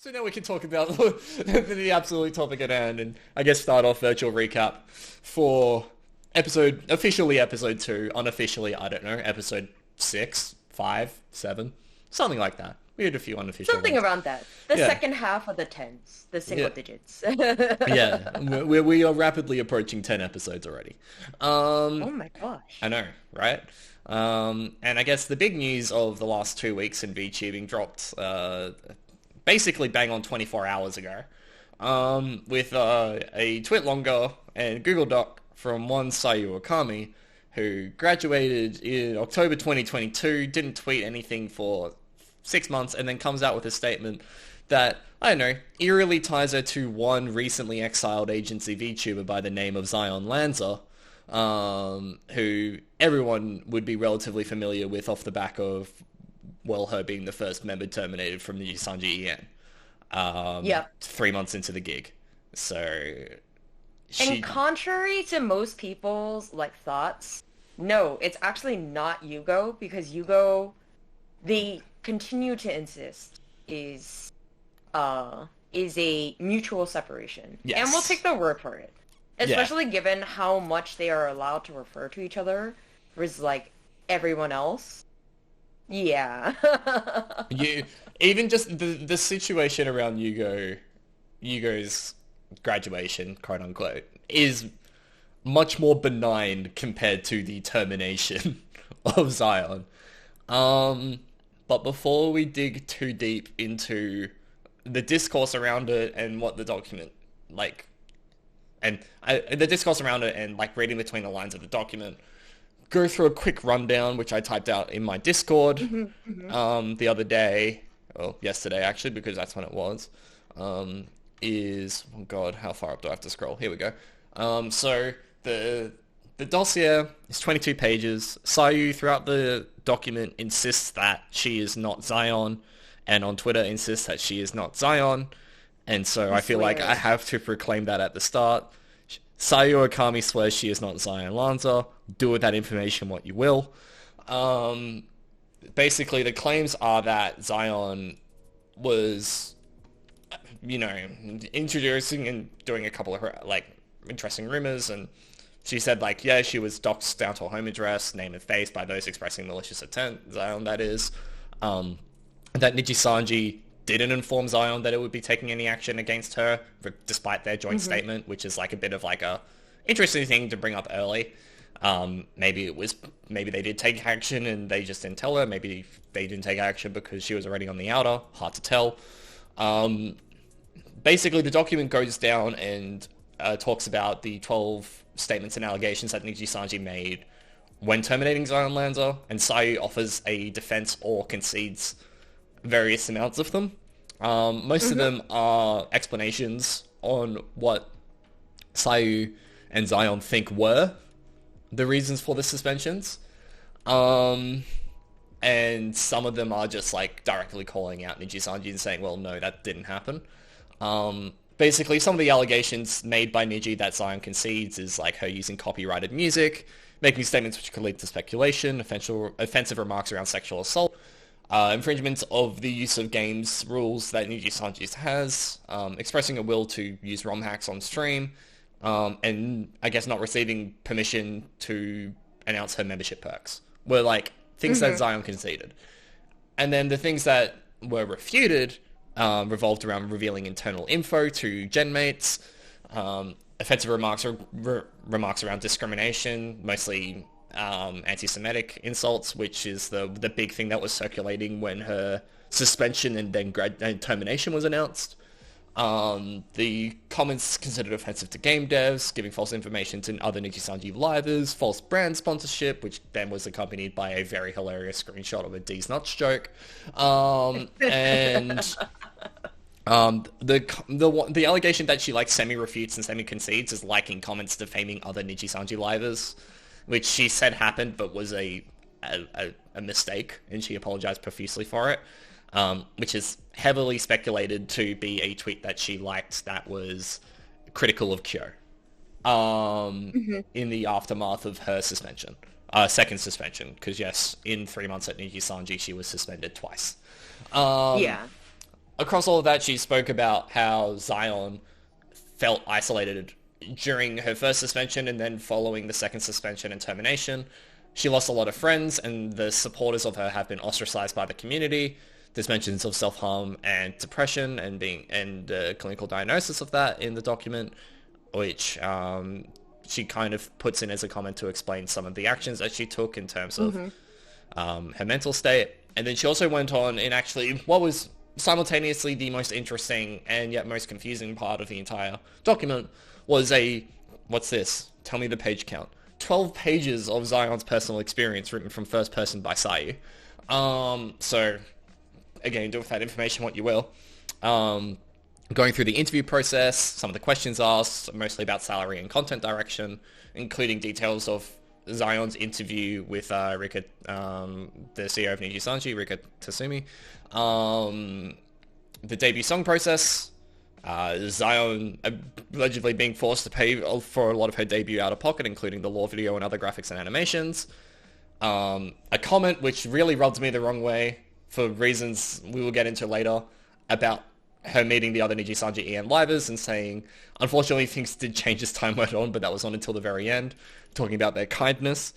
So now we can talk about the absolute topic at hand, and I guess start off virtual recap for officially episode 2, unofficially, I don't know, episode 6, 5, 7, something like that. We had a few unofficial Something ones. around that. The Yeah. second half of the tens, the single Yeah. digits. Yeah, we are rapidly approaching 10 episodes already. Oh my gosh. I know, right? And I guess the big news of the last 2 weeks in VTubing dropped basically bang on 24 hours ago, with a tweet longer and Google Doc from one Sayu Okami, who graduated in October 2022, didn't tweet anything for 6 months, and then comes out with a statement that, I don't know, eerily ties her to one recently exiled agency VTuber by the name of Zaion LanZa, who everyone would be relatively familiar with off the back of, well, her being the first member terminated from the NIJISANJI Yep. 3 months into the gig. So, And contrary to most people's thoughts, no, it's actually not Yugo because Yugo, they continue to insist is a mutual separation. Yes. And we'll take their word for it. Especially given how much they are allowed to refer to each other versus everyone else. Yeah. you even just the situation around Yugo's graduation, quote unquote, is much more benign compared to the termination of Zaion. But before we dig too deep into the discourse around it and what the document the discourse around it and reading between the lines of the document, go through a quick rundown, which I typed out in my Discord the other day, or yesterday actually, because that's when it was, is, oh god, how far up do I have to scroll? Here we go. So the dossier is 22 pages. Sayu throughout the document insists that she is not Zaion, and on Twitter insists that she is not Zaion, and so I feel like I have to proclaim that at the start. Sayu Okami swears she is not Zaion LanZa. Do with that information what you will. Basically, the claims are that Zaion was, introducing and doing a couple of interesting rumors, and she said she was doxxed down to her home address, name and face by those expressing malicious intent, Zaion that is. That NIJISANJI didn't inform Zaion that it would be taking any action against her, despite their joint statement, which is a bit of a interesting thing to bring up early. Maybe they did take action and they just didn't tell her. Maybe they didn't take action because she was already on the outer. Hard to tell. Basically, the document goes down and talks about the 12 statements and allegations that NIJISANJI made when terminating Zaion LanZa, and Sayu offers a defense or concedes various amounts of them. Most of them are explanations on what Sayu and Zaion think were the reasons for the suspensions. And some of them are just directly calling out NIJISANJI and saying, well, no, that didn't happen. Basically, some of the allegations made by Niji that Zaion concedes is her using copyrighted music, making statements which could lead to speculation, offensive remarks around sexual assault, infringements of the use of games rules that NIJISANJI has, expressing a will to use ROM hacks on stream, and I guess not receiving permission to announce her membership perks were things that Zaion conceded. And then the things that were refuted revolved around revealing internal info to genmates, offensive remarks around discrimination, mostly anti-Semitic insults, which is the big thing that was circulating when her suspension and then termination was announced. The comments considered offensive to game devs, giving false information to other NIJISANJI livers, false brand sponsorship, which then was accompanied by a very hilarious screenshot of a D's Nuts joke. And the allegation that she semi-refutes and semi-concedes is liking comments defaming other NIJISANJI livers, which she said happened but was a mistake, and she apologized profusely for it, which is heavily speculated to be a tweet that she liked that was critical of Kyo in the aftermath of her suspension. Second suspension, because yes, in 3 months at NIJISANJI she was suspended twice. Yeah. across all of that, she spoke about how Zaion felt isolated during her first suspension and then following the second suspension and termination. She lost a lot of friends, and the supporters of her have been ostracized by the community. There's mentions of self-harm and depression and clinical diagnosis of that in the document, which she kind of puts in as a comment to explain some of the actions that she took in terms of her mental state. And then she also went on in actually what was simultaneously the most interesting and yet most confusing part of the entire document was what's this? Tell me the page count. 12 pages of Zaion's personal experience written from first person by Sayu. So, again, do with that information what you will. Going through the interview process, some of the questions asked, mostly about salary and content direction, including details of Zaion's interview with Rika, the CEO of NIJISANJI, Rika Tasumi. The debut song process, Zaion allegedly being forced to pay for a lot of her debut out of pocket, including the lore video and other graphics and animations. A comment which really rubbed me the wrong way for reasons we will get into later about her meeting the other NIJISANJI EN livers and saying, unfortunately things did change as time went on, but that was not until the very end, talking about their kindness,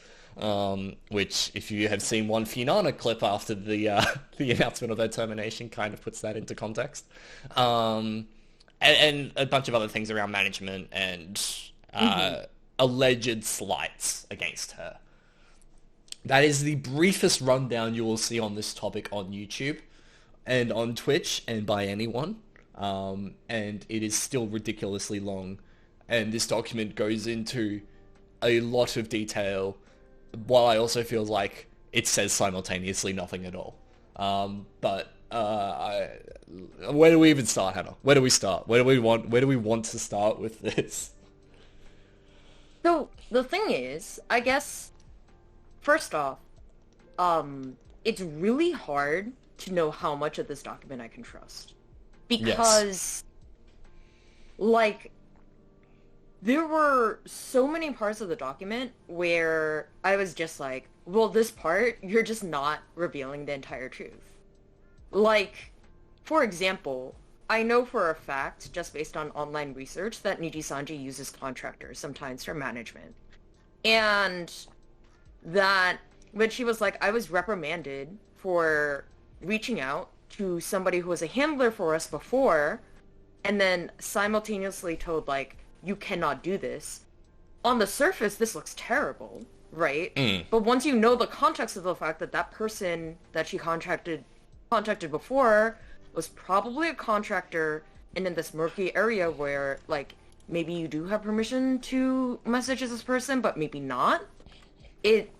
which if you have seen one Finana clip after the announcement of their termination kind of puts that into context. And a bunch of other things around management and alleged slights against her. That is the briefest rundown you will see on this topic on YouTube and on Twitch and by anyone. And it is still ridiculously long. And this document goes into a lot of detail, while I also feel like it says simultaneously nothing at all. Where do we even start, Hannah? Where do we start? Where do we want to start with this? So the thing is, I guess, first off, it's really hard to know how much of this document I can trust. Because, like, there were so many parts of the document where I was just like, well, this part, you're just not revealing the entire truth. Like, for example, I know for a fact, just based on online research, that NIJISANJI uses contractors sometimes for management. And that, when she was like, I was reprimanded for reaching out to somebody who was a handler for us before, and then simultaneously told, like, you cannot do this. On the surface, this looks terrible, right? But once you know the context of the fact that that person that she contacted before was probably a contractor and in this murky area where, like, maybe you do have permission to message this person, but maybe not. It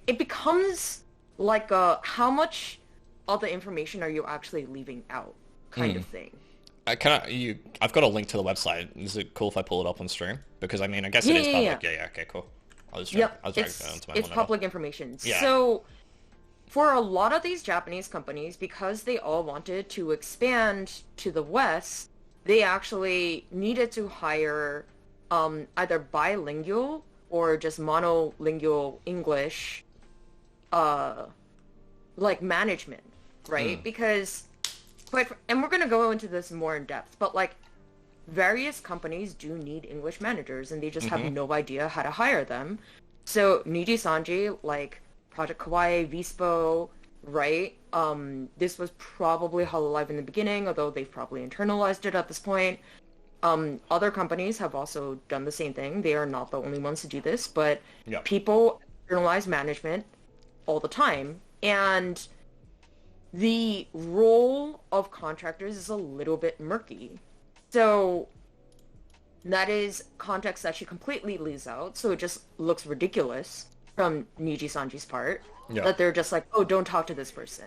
becomes like a how much of the information are you actually leaving out kind of thing. I've got a link to the website. Is it cool if I pull it up on stream? Because I mean, I guess it is public. Yeah, okay, cool. I'll just drag it onto my it's public information. Yeah. So for a lot of these Japanese companies, because they all wanted to expand to the West, they actually needed to hire either bilingual or just monolingual English like management, right? Because and we're going to go into this more in depth, but like various companies do need English managers and they just have no idea how to hire them. So NIJISANJI, like Project Kawaii, Vispo, right? This was probably Hololive in the beginning, although they've probably internalized it at this point. Other companies have also done the same thing. They are not the only ones to do this, but people internalize management all the time. And the role of contractors is a little bit murky. So that is context that she completely leaves out. So it just looks ridiculous from NIJISANJI's part that they're just like, oh, don't talk to this person.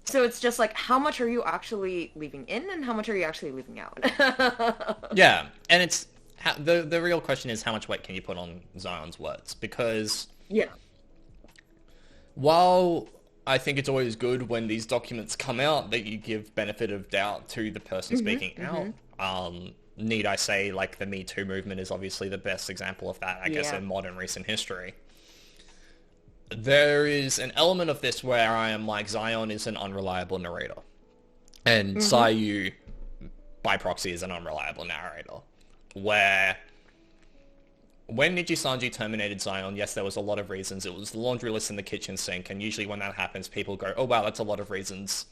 So it's just like, how much are you actually leaving in and how much are you actually leaving out? Yeah, and it's the real question is how much weight can you put on Zaion's words? Because while I think it's always good when these documents come out that you give benefit of doubt to the person speaking out. Need I say, like, the Me Too movement is obviously the best example of that, I guess, in modern recent history. There is an element of this where I am like, Zaion is an unreliable narrator. And Sayu, by proxy, is an unreliable narrator. Where when NIJISANJI terminated Zaion, yes, there was a lot of reasons. It was the laundry list in the kitchen sink, and usually when that happens, people go, oh wow, that's a lot of reasons.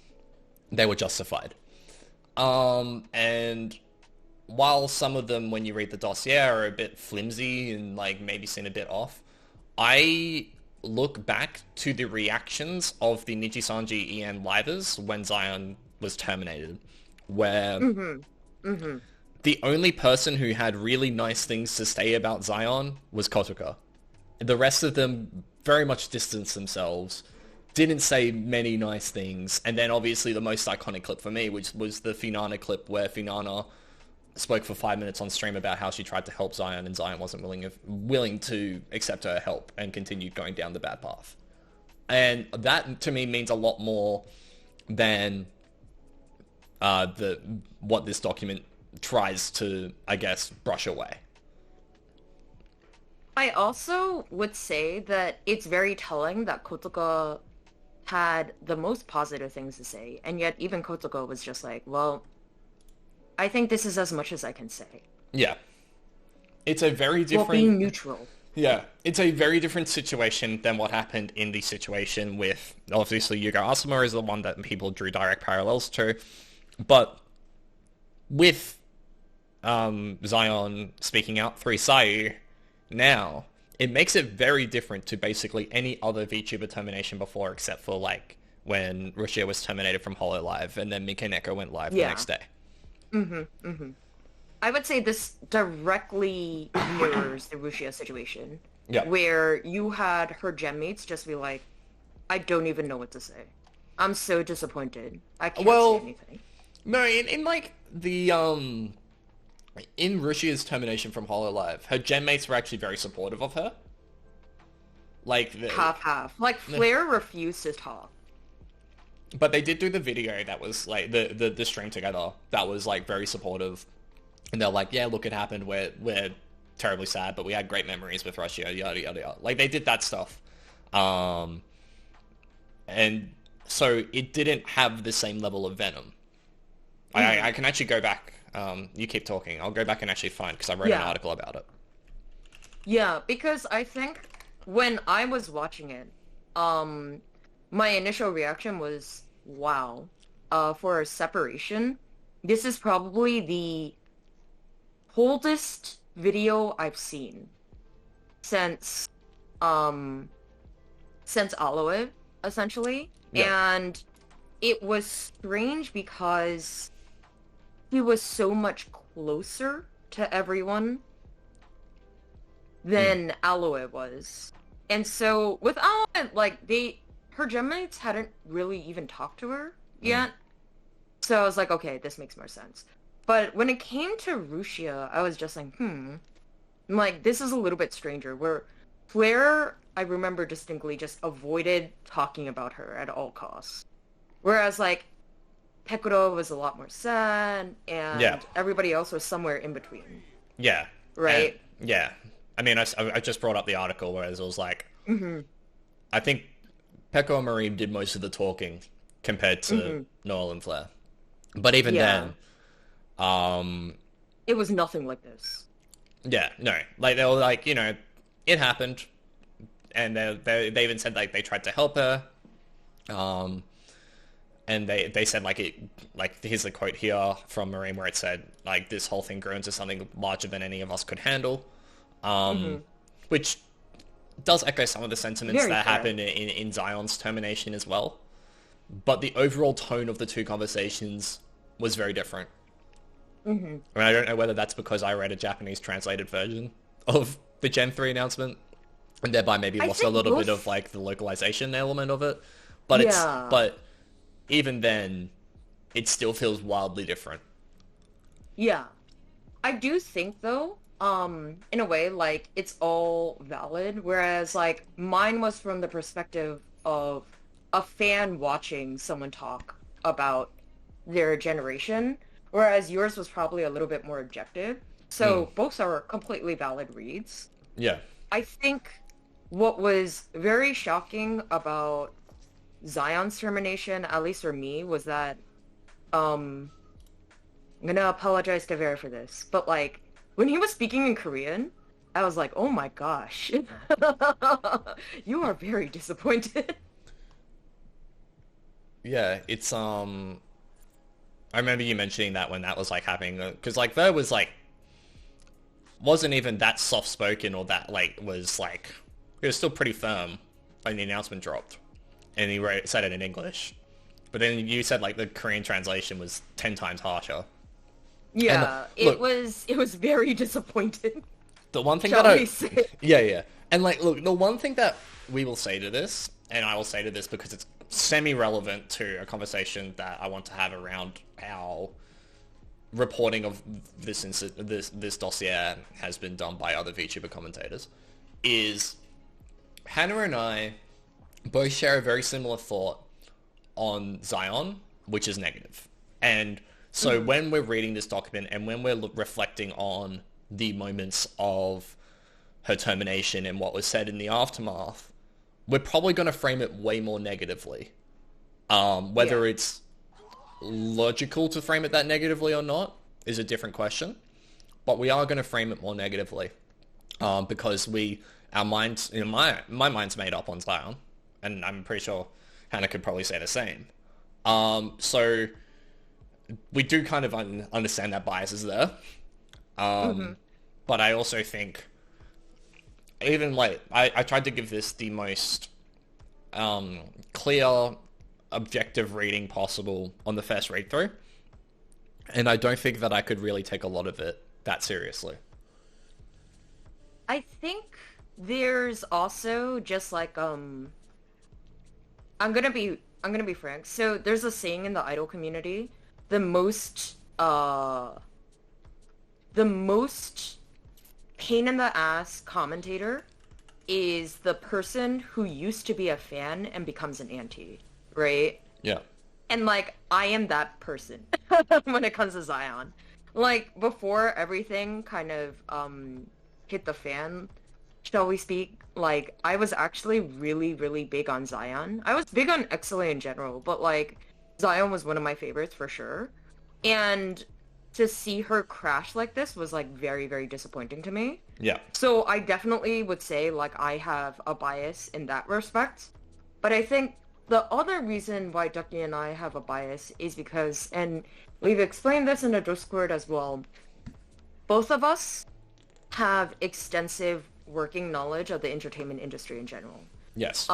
They were justified. And while some of them, when you read the dossier, are a bit flimsy and like maybe seem a bit off, I look back to the reactions of the NIJISANJI EN livers when Zaion was terminated, where the only person who had really nice things to say about Zaion was Kotoka. The rest of them very much distanced themselves, didn't say many nice things, and then obviously the most iconic clip for me, which was the Finana clip where Finana spoke for 5 minutes on stream about how she tried to help Zaion and Zaion wasn't willing to accept her help and continued going down the bad path. And that to me means a lot more than what this document tries to, I guess, brush away. I also would say that it's very telling that Kotoka had the most positive things to say, and yet even Kotoka was just like, well, I think this is as much as I can say. Yeah. It's a very different... Well, being neutral. Yeah. It's a very different situation than what happened in the situation with... Obviously, Yuga Asuma is the one that people drew direct parallels to. But with Zaion speaking out through Sayu now, it makes it very different to basically any other VTuber termination before, except for like when Rushia was terminated from HoloLive and then Mikaneko went live the next day. I would say this directly mirrors the Rushia situation. Yeah. Where you had her gemmates just be like, I don't even know what to say. I'm so disappointed. I can't say anything. No, in like the in Rushia's termination from HoloLive, her gemmates were actually very supportive of her. Like half. Like Flair refused to talk. But they did do the video that was like the stream together that was like very supportive. And they're like, yeah, look, it happened. We're terribly sad, but we had great memories with Russia, yada yada yada. Like they did that stuff. And so it didn't have the same level of venom. I can actually go back. You keep talking. I'll go back and actually find, because I wrote an article about it. Yeah, because I think when I was watching it, my initial reaction was, wow, for a separation, this is probably the coldest video I've seen since Aloe, essentially. Yeah. And it was strange because he was so much closer to everyone than Aloe was. And so with Aloe, like, her gemmates hadn't really even talked to her yet. So I was like, okay, this makes more sense. But when it came to Rushia, I was just like, I'm like, this is a little bit stranger, where Flair, I remember distinctly, just avoided talking about her at all costs. Whereas, like, Pekuro was a lot more sad, and everybody else was somewhere in between. Yeah. Right? And, yeah. I mean, I just brought up the article where it was like, I think Pekko and Marie did most of the talking compared to Noel and Flair. But even then... it was nothing like this. Yeah, no. Like, they were like, you know, it happened. And they even said, like, they tried to help her. And they said, like, here's a quote here from Marine where it said, like, this whole thing grew into something larger than any of us could handle. Which does echo some of the sentiments that happened in Zaion's termination as well. But the overall tone of the two conversations was very different. I mean, I don't know whether that's because I read a Japanese translated version of the Gen 3 announcement, and thereby maybe lost a little bit of, like, the localization element of it. But but even then, it still feels wildly different. Yeah. I do think, though, in a way, like, it's all valid, whereas, like, mine was from the perspective of a fan watching someone talk about their generation, whereas yours was probably a little bit more objective. So both are completely valid reads. Yeah. I think what was very shocking about Zaion's termination, at least for me, was that I'm gonna apologize to Vera for this, but like when he was speaking in Korean, I was like, oh my gosh, you are very disappointed. Yeah, it's I remember you mentioning that when that was like happening, because like Ver was like wasn't even that soft spoken or that like was like he was still pretty firm when the announcement dropped, and he said it in English, but then you said like the Korean translation was 10 times harsher. Yeah, And look, it was very disappointing. the one thing Shall that we say? yeah, and like look, the one thing that we will say to this, and I will say to this because it's semi-relevant to a conversation that I want to have around how reporting of this dossier has been done by other VTuber commentators, is Hannah and I both share a very similar thought on Zaion, which is negative. And so when we're reading this document and when we're reflecting on the moments of her termination and what was said in the aftermath, we're probably going to frame it way more negatively. Whether it's logical to frame it that negatively or not is a different question, but we are going to frame it more negatively because our minds, you know, my mind's made up on Zion, and I'm pretty sure Hannah could probably say the same. So we do kind of understand that bias is there, but I also think even like I tried to give this the most clear, objective reading possible on the first read through, and I don't think that I could really take a lot of it that seriously. I think there's also just like I'm gonna be frank. So there's a saying in the idol community, the most pain in the ass commentator is the person who used to be a fan and becomes an anti, right? Yeah. And like I am that person when it comes to Zion. Like before everything kind of hit the fan, shall we speak, like I was actually really, really big on Zion. I was big on XLA in general, but like Zion was one of my favorites for sure. And to see her crash like this was like very, very disappointing to me. Yeah. So I definitely would say like I have a bias in that respect. But I think the other reason why Ducky and I have a bias is because, and we've explained this in the Discord as well, both of us have extensive working knowledge of the entertainment industry in general. Yes.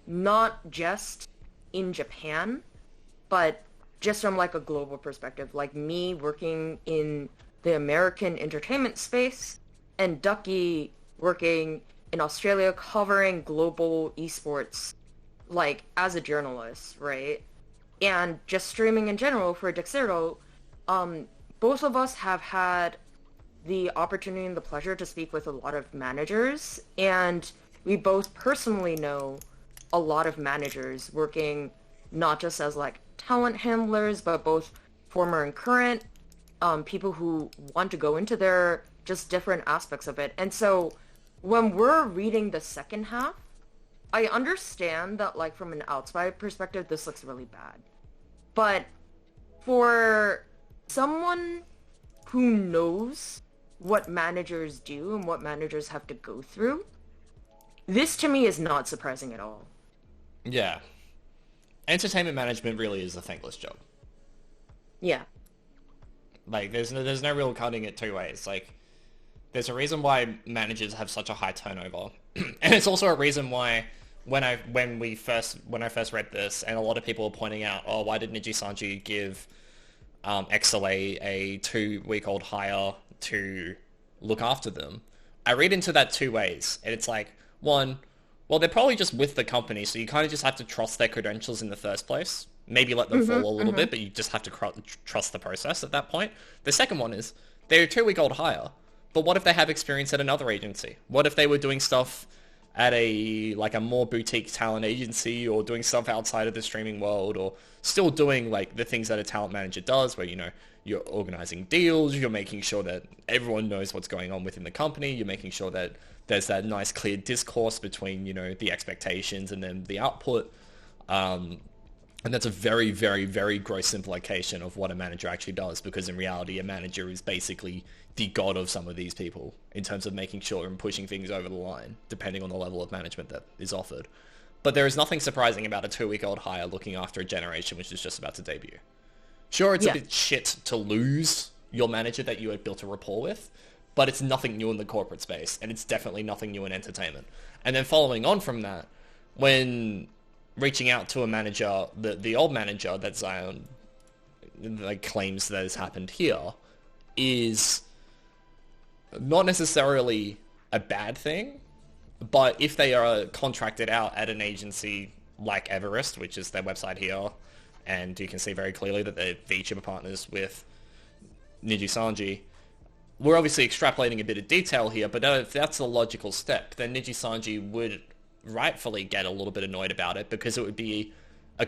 Not just in Japan, but just from like a global perspective. Like me working in the American entertainment space and Ducky working in Australia covering global esports, like as a journalist, right? And just streaming in general for Dexerto, both of us have had the opportunity and the pleasure to speak with a lot of managers, and we both personally know a lot of managers working not just as like talent handlers, but both former and current, people who want to go into their just different aspects of it. And so when we're reading the second half, I understand that like from an outside perspective, this looks really bad. But for someone who knows what managers do and what managers have to go through, this to me is not surprising at all. Yeah. Entertainment management really is a thankless job. Yeah. Like, there's no real cutting it two ways. Like, there's a reason why managers have such a high turnover. And it's also a reason why when I first read this, and a lot of people were pointing out, oh, why did NIJISANJI give XLA a 2-week-old hire to look after them? I read into that two ways, and it's like, one, well, they're probably just with the company, so you kind of just have to trust their credentials in the first place. Maybe let them fall a little bit, but you just have to trust the process at that point. The second one is, they're a 2-week-old hire, but what if they have experience at another agency? What if they were doing stuff at a more boutique talent agency, or doing stuff outside of the streaming world, or still doing like the things that a talent manager does, where, you know, you're organizing deals, you're making sure that everyone knows what's going on within the company, you're making sure that there's that nice clear discourse between, you know, the expectations and then the output. And that's a very, very, very gross simplification of what a manager actually does, because in reality, a manager is basically the god of some of these people in terms of making sure and pushing things over the line, depending on the level of management that is offered. But there is nothing surprising about a 2-week-old hire looking after a generation which is just about to debut. Sure, it's a bit shit to lose your manager that you had built a rapport with, but it's nothing new in the corporate space, and it's definitely nothing new in entertainment. And then following on from that, when reaching out to a manager, the old manager that Zaion claims that has happened here, is not necessarily a bad thing, but if they are contracted out at an agency like Everest, which is their website here, and you can see very clearly that they're VTuber partners with NIJISANJI, we're obviously extrapolating a bit of detail here, but if that's the logical step, then NIJISANJI would rightfully get a little bit annoyed about it, because it would be a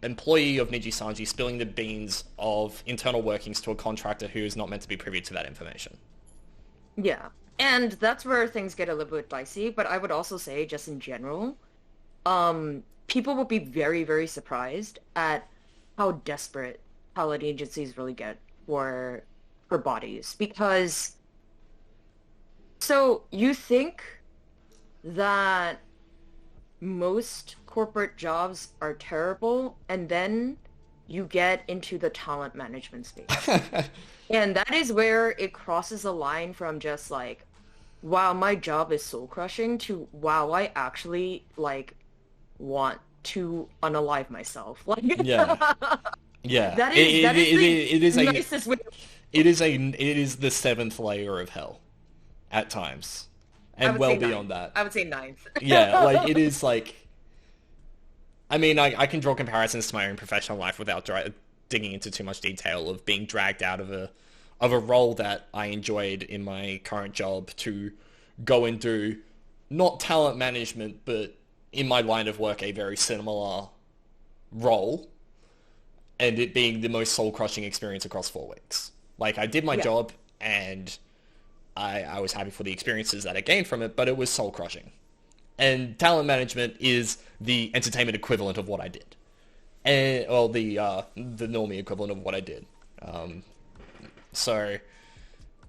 employee of NIJISANJI spilling the beans of internal workings to a contractor who is not meant to be privy to that information. Yeah, and that's where things get a little bit dicey, but I would also say, just in general, people will be very, very surprised at how desperate talent agencies really get for bodies, because so you think that most corporate jobs are terrible, and then you get into the talent management space. And that is where it crosses a line from just like, wow, my job is soul crushing, to wow, I actually want to unalive myself. Like, yeah. That is the nicest way. It is the 7th layer of hell at times, and well beyond that. I would say 9th. Yeah, it is I mean, I can draw comparisons to my own professional life without digging into too much detail of being dragged out of a role that I enjoyed in my current job to go and do not talent management, but in my line of work, a very similar role, and it being the most soul-crushing experience across 4 weeks. I did my job, and I was happy for the experiences that I gained from it, but it was soul-crushing. And talent management is the entertainment equivalent of what I did. And, well, the normie equivalent of what I did. So,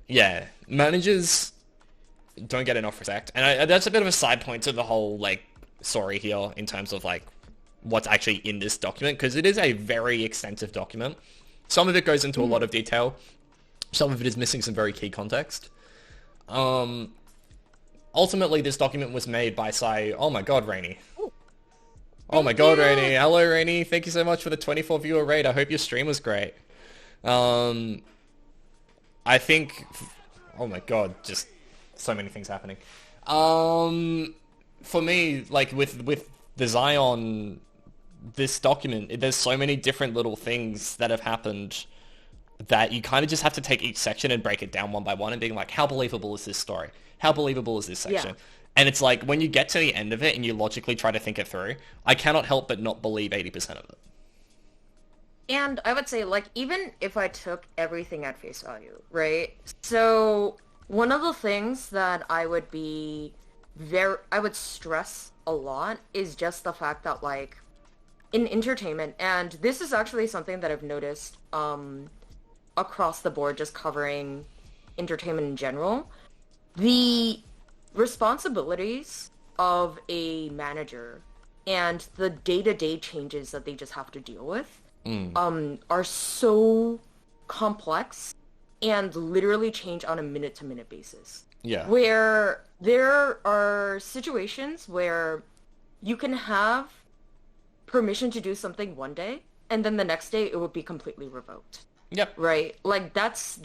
yeah, managers don't get enough respect. And that's a bit of a side point to the whole, story here in terms of, what's actually in this document, because it is a very extensive document. Some of it goes into a lot of detail. Some of it is missing some very key context. Ultimately, this document was made by oh my god, Rainy. Oh my god, Rainy. Hello, Rainy. Thank you so much for the 24 viewer raid. I hope your stream was great. I think... Oh my god, just so many things happening. For me, with the Zaion, this document, there's so many different little things that have happened that you kind of just have to take each section and break it down one by one and being like, how believable is this story? How believable is this section? Yeah. And it's when you get to the end of it and you logically try to think it through, I cannot help but not believe 80% of it. And I would say, even if I took everything at face value, right? So one of the things that I would stress a lot is just the fact that, in entertainment, and this is actually something that I've noticed, across the board, just covering entertainment in general, the responsibilities of a manager and the day-to-day changes that they just have to deal with are so complex and literally change on a minute-to-minute basis. Yeah. Where there are situations where you can have permission to do something one day, and then the next day it will be completely revoked. Yep. Right? That's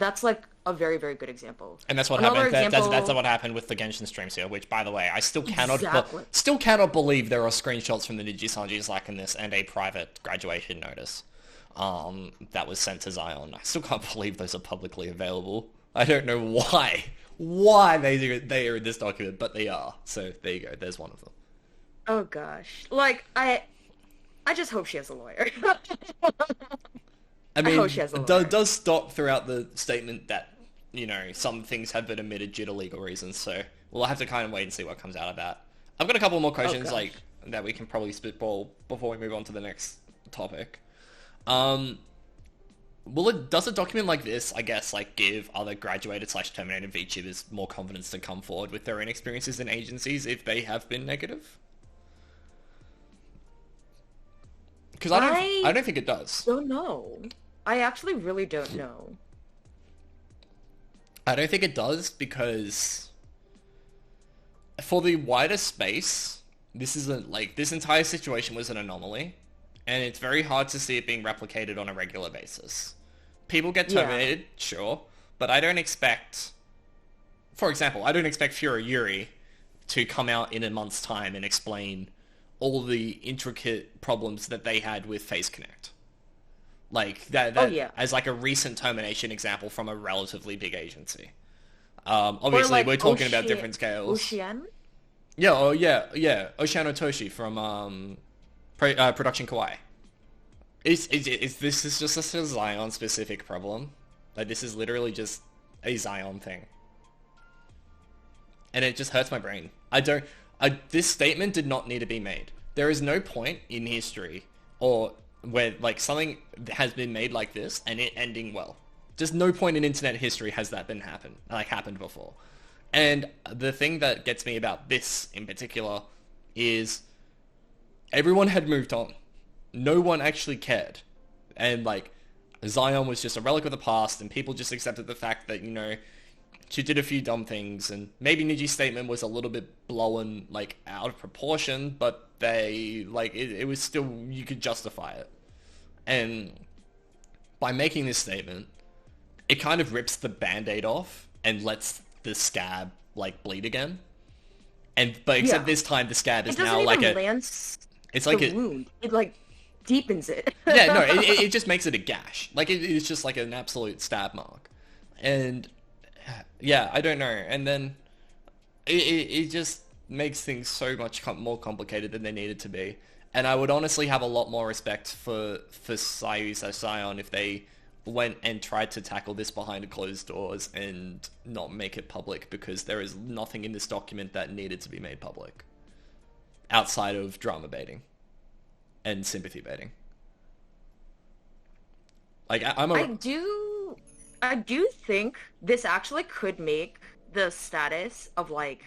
a very, very good example. And that's what happened. That's what happened with the Genshin streams here, which, by the way, I still cannot believe there are screenshots from the NIJISANJI Slack in this and a private graduation notice that was sent to Zaion. I still can't believe those are publicly available. I don't know why they are in this document, but they are. So there you go. There's one of them. Oh gosh, I just hope she has a lawyer. I mean, hope she has a lawyer. It does stop throughout the statement that, some things have been omitted due to legal reasons, so we'll have to kind of wait and see what comes out of that. I've got a couple more questions, that we can probably spitball before we move on to the next topic. Does a document like this, I guess, like give other graduated / terminated VTubers more confidence to come forward with their own experiences in agencies if they have been negative? Because I don't think it does. Don't know. I actually really don't know. I don't think it does because for the wider space, this entire situation was an anomaly, and it's very hard to see it being replicated on a regular basis. People get terminated, sure, but I don't expect, for example, I don't expect Fura Yuri to come out in a month's time and explain all the intricate problems that they had with Face Connect. Like, that as like a recent termination example from a relatively big agency. Obviously, like we're talking about different scales. Ocean? Yeah, Oceano Toshi from Production Kawaii. This is just a Zaion specific problem? Like, this is literally just a Zaion thing. And it just hurts my brain. This statement did not need to be made. There is no point in history or where like something has been made like this and it ending well. Just no point in internet history has that happened before. And the thing that gets me about this in particular is everyone had moved on. No one actually cared. And like Zaion was just a relic of the past and people just accepted the fact that, you know, she did a few dumb things and maybe Niji's statement was a little bit blown like out of proportion, but they like it was still, you could justify it. And by making this statement, it kind of rips the band-aid off and lets the scab like bleed again. But except this time the scab is now like it's like a wound. It like deepens it. Yeah, no, it just makes it a gash. Like it's just like an absolute stab mark. And yeah, I don't know. And then it just makes things so much more complicated than they needed to be. And I would honestly have a lot more respect for Zaion if they went and tried to tackle this behind closed doors and not make it public, because there is nothing in this document that needed to be made public outside of drama baiting and sympathy baiting. Like I do think this actually could make the status of like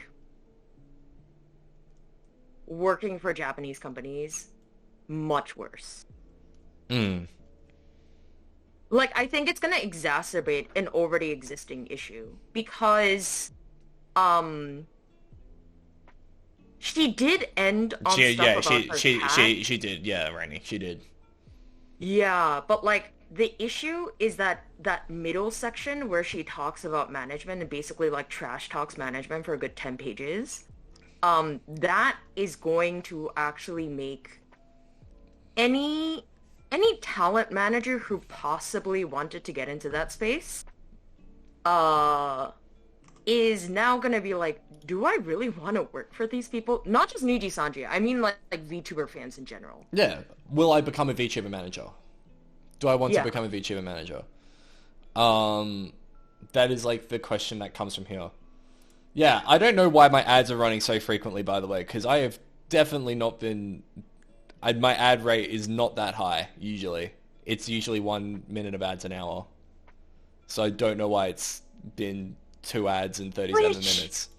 working for Japanese companies much worse. Like, I think it's gonna exacerbate an already existing issue because she did end on stuff about her cat. She did, yeah, Rainy, she did. Yeah, but like the issue is that middle section where she talks about management and basically like trash talks management for a good 10 pages. That is going to actually make any talent manager who possibly wanted to get into that space is now gonna be like, do I really want to work for these people? Not just NIJISANJI, I mean like VTuber fans in general. Yeah. Will I become a VTuber manager? Do I want to become a VTuber manager? That is like the question that comes from here. Yeah, I don't know why my ads are running so frequently, by the way, because I have definitely not been... my ad rate is not that high, usually. It's usually 1 minute of ads an hour. So I don't know why it's been 2 ads in 37 minutes.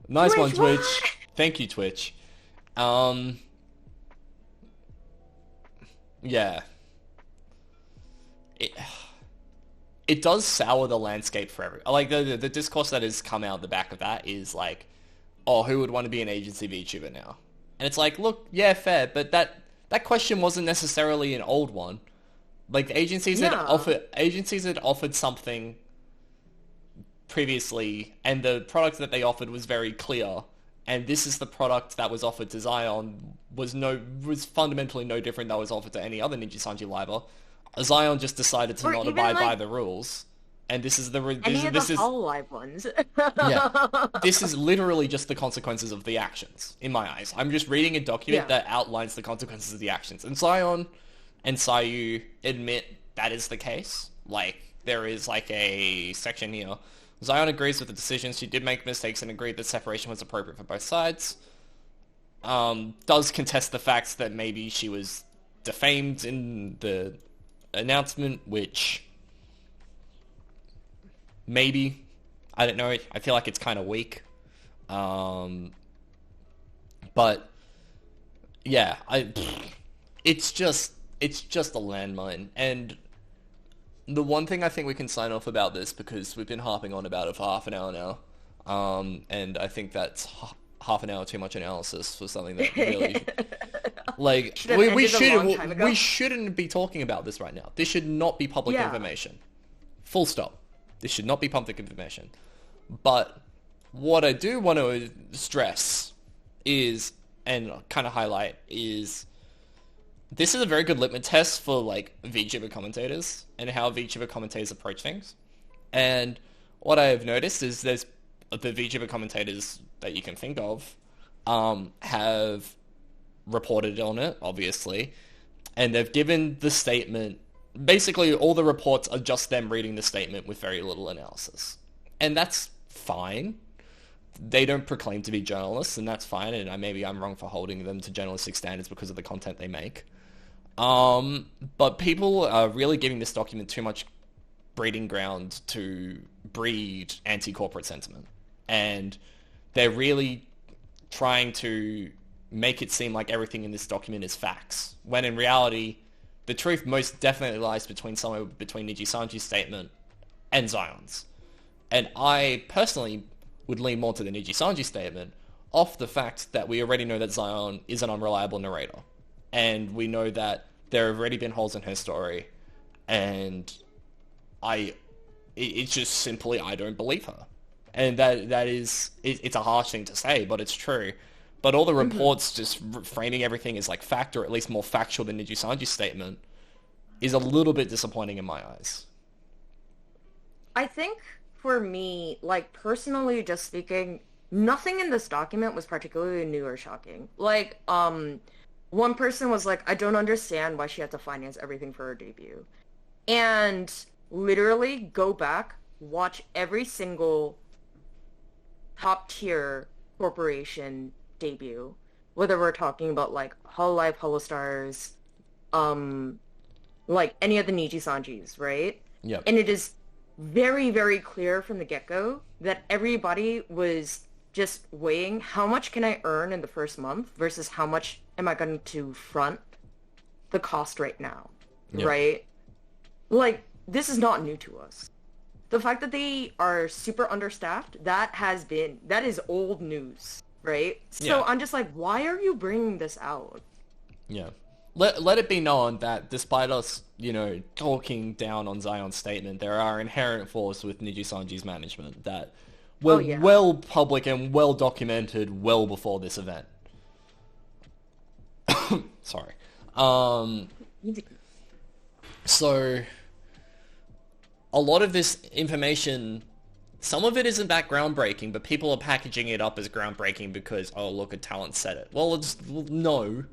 Nice one, Twitch. Thank you, Twitch. Yeah. It does sour the landscape for everyone. Like, the discourse that has come out the back of that is like, oh, who would want to be an agency VTuber now? And it's like, look, yeah, fair, but that question wasn't necessarily an old one. Like, agencies had offered something previously, and the product that they offered was very clear. And this is the product that was offered to Zaion was fundamentally no different that was offered to any other NIJISANJI liver. Zaion just decided to not abide by the rules, and this is the Hololive ones. Yeah, this is literally just the consequences of the actions in my eyes. I'm just reading a document that outlines the consequences of the actions, and Zaion and Sayu admit that is the case. Like, there is like a section here. Zaion agrees with the decisions. She did make mistakes and agreed that separation was appropriate for both sides. does contest the facts that maybe she was defamed in the announcement, which maybe, I don't know, I feel like it's kind of weak. But yeah, it's just a landmine. And the one thing I think we can sign off about this, because we've been harping on about it for half an hour now, and I think that's half an hour too much analysis for something that really, like, we shouldn't be talking about this right now. This should not be public information. Full stop. This should not be public information. But what I do want to stress is, and kind of highlight, is this is a very good litmus test for, like, VTuber commentators and how VTuber commentators approach things. And what I've noticed is there's the VTuber commentators that you can think of have reported on it, obviously, and they've given the statement. Basically, all the reports are just them reading the statement with very little analysis. And that's fine. They don't proclaim to be journalists, and that's fine, and maybe I'm wrong for holding them to journalistic standards because of the content they make. But people are really giving this document too much breeding ground to breed anti-corporate sentiment. And they're really trying to make it seem like everything in this document is facts, when in reality, the truth most definitely lies somewhere between NIJISANJI's statement and Zaion's. And I personally would lean more to the NIJISANJI statement off the fact that we already know that Zaion is an unreliable narrator. And we know that there have already been holes in her story. And it's just simply, I don't believe her. And it's a harsh thing to say, but it's true. But all the reports just framing everything as like fact, or at least more factual than NIJISANJI's statement, is a little bit disappointing in my eyes. I think for me, like, personally just speaking, nothing in this document was particularly new or shocking. Like, one person was like, I don't understand why she had to finance everything for her debut. And literally go back, watch every single top tier corporation debut, whether we're talking about like Hololive, Holostars, like any of the NIJISANJIs, right? Yeah. And it is very, very clear from the get-go that everybody was just weighing how much can I earn in the first month versus how much am I going to front the cost right now, right? Like, this is not new to us. The fact that they are super understaffed, that is old news, right? So I'm just like, why are you bringing this out? Yeah. Let it be known that despite us, talking down on Zaion's statement, there are inherent flaws with NIJISANJI's management that were well public and well documented well before this event. Sorry. So a lot of this information, some of it isn't that groundbreaking, but people are packaging it up as groundbreaking because, oh, look, a talent said it. Well, no.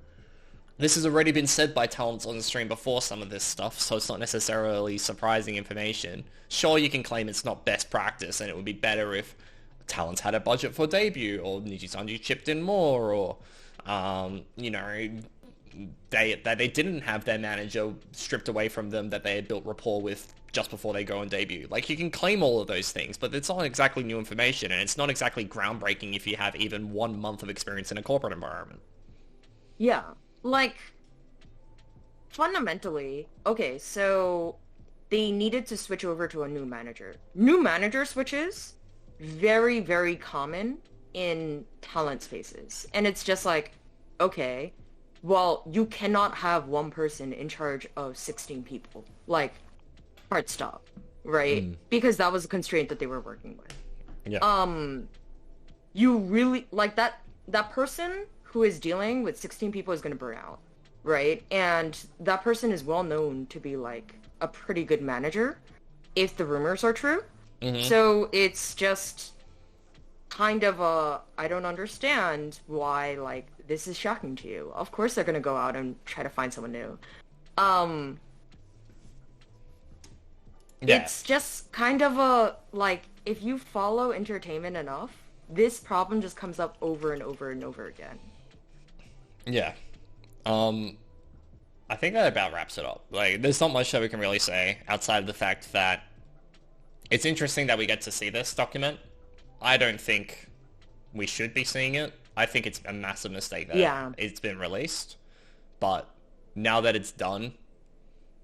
This has already been said by talents on the stream before some of this stuff, so it's not necessarily surprising information. Sure, you can claim it's not best practice, and it would be better if talents had a budget for debut, or NIJISANJI chipped in more, or, that they didn't have their manager stripped away from them that they had built rapport with just before they go on debut. Like, you can claim all of those things, but it's not exactly new information, and it's not exactly groundbreaking if you have even 1 month of experience in a corporate environment. Yeah. Like, fundamentally, okay, so they needed to switch over to a new manager. New manager switches, very, very common in talent spaces. And it's just like, okay, well, you cannot have one person in charge of 16 people. Like, hard stop, right? Because that was a constraint that they were working with. Yeah. You really, like, that person who is dealing with 16 people is going to burn out, right? And that person is well known to be, like, a pretty good manager, if the rumors are true. So it's just kind of I don't understand why, like, this is shocking to you. Of course they're going to go out and try to find someone new. It's just kind of like, if you follow entertainment enough, this problem just comes up over and over and over again. Yeah. Um, I think that about wraps it up. Like, there's not much that we can really say outside of the fact that it's interesting that we get to see this document. I don't think we should be seeing it. I think it's a massive mistake that it's been released. But now that it's done,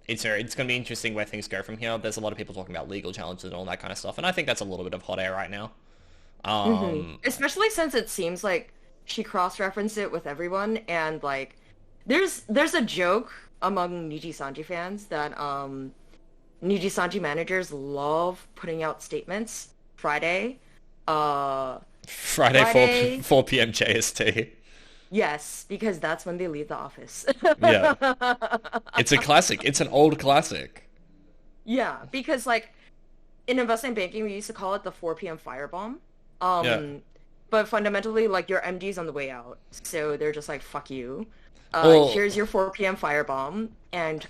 it's going to be interesting where things go from here. There's a lot of people talking about legal challenges and all that kind of stuff, and I think that's a little bit of hot air right now. Especially since it seems like she cross-referenced it with everyone, and like there's a joke among NIJISANJI fans that NIJISANJI managers love putting out statements Friday 4 p.m. JST. Yes, because that's when they leave the office. Yeah. It's a classic. It's an old classic. Yeah, because like in investment banking we used to call it the 4 p.m. firebomb. But fundamentally, like, your MD's on the way out, so they're just like, fuck you. Here's your 4 p.m. firebomb, and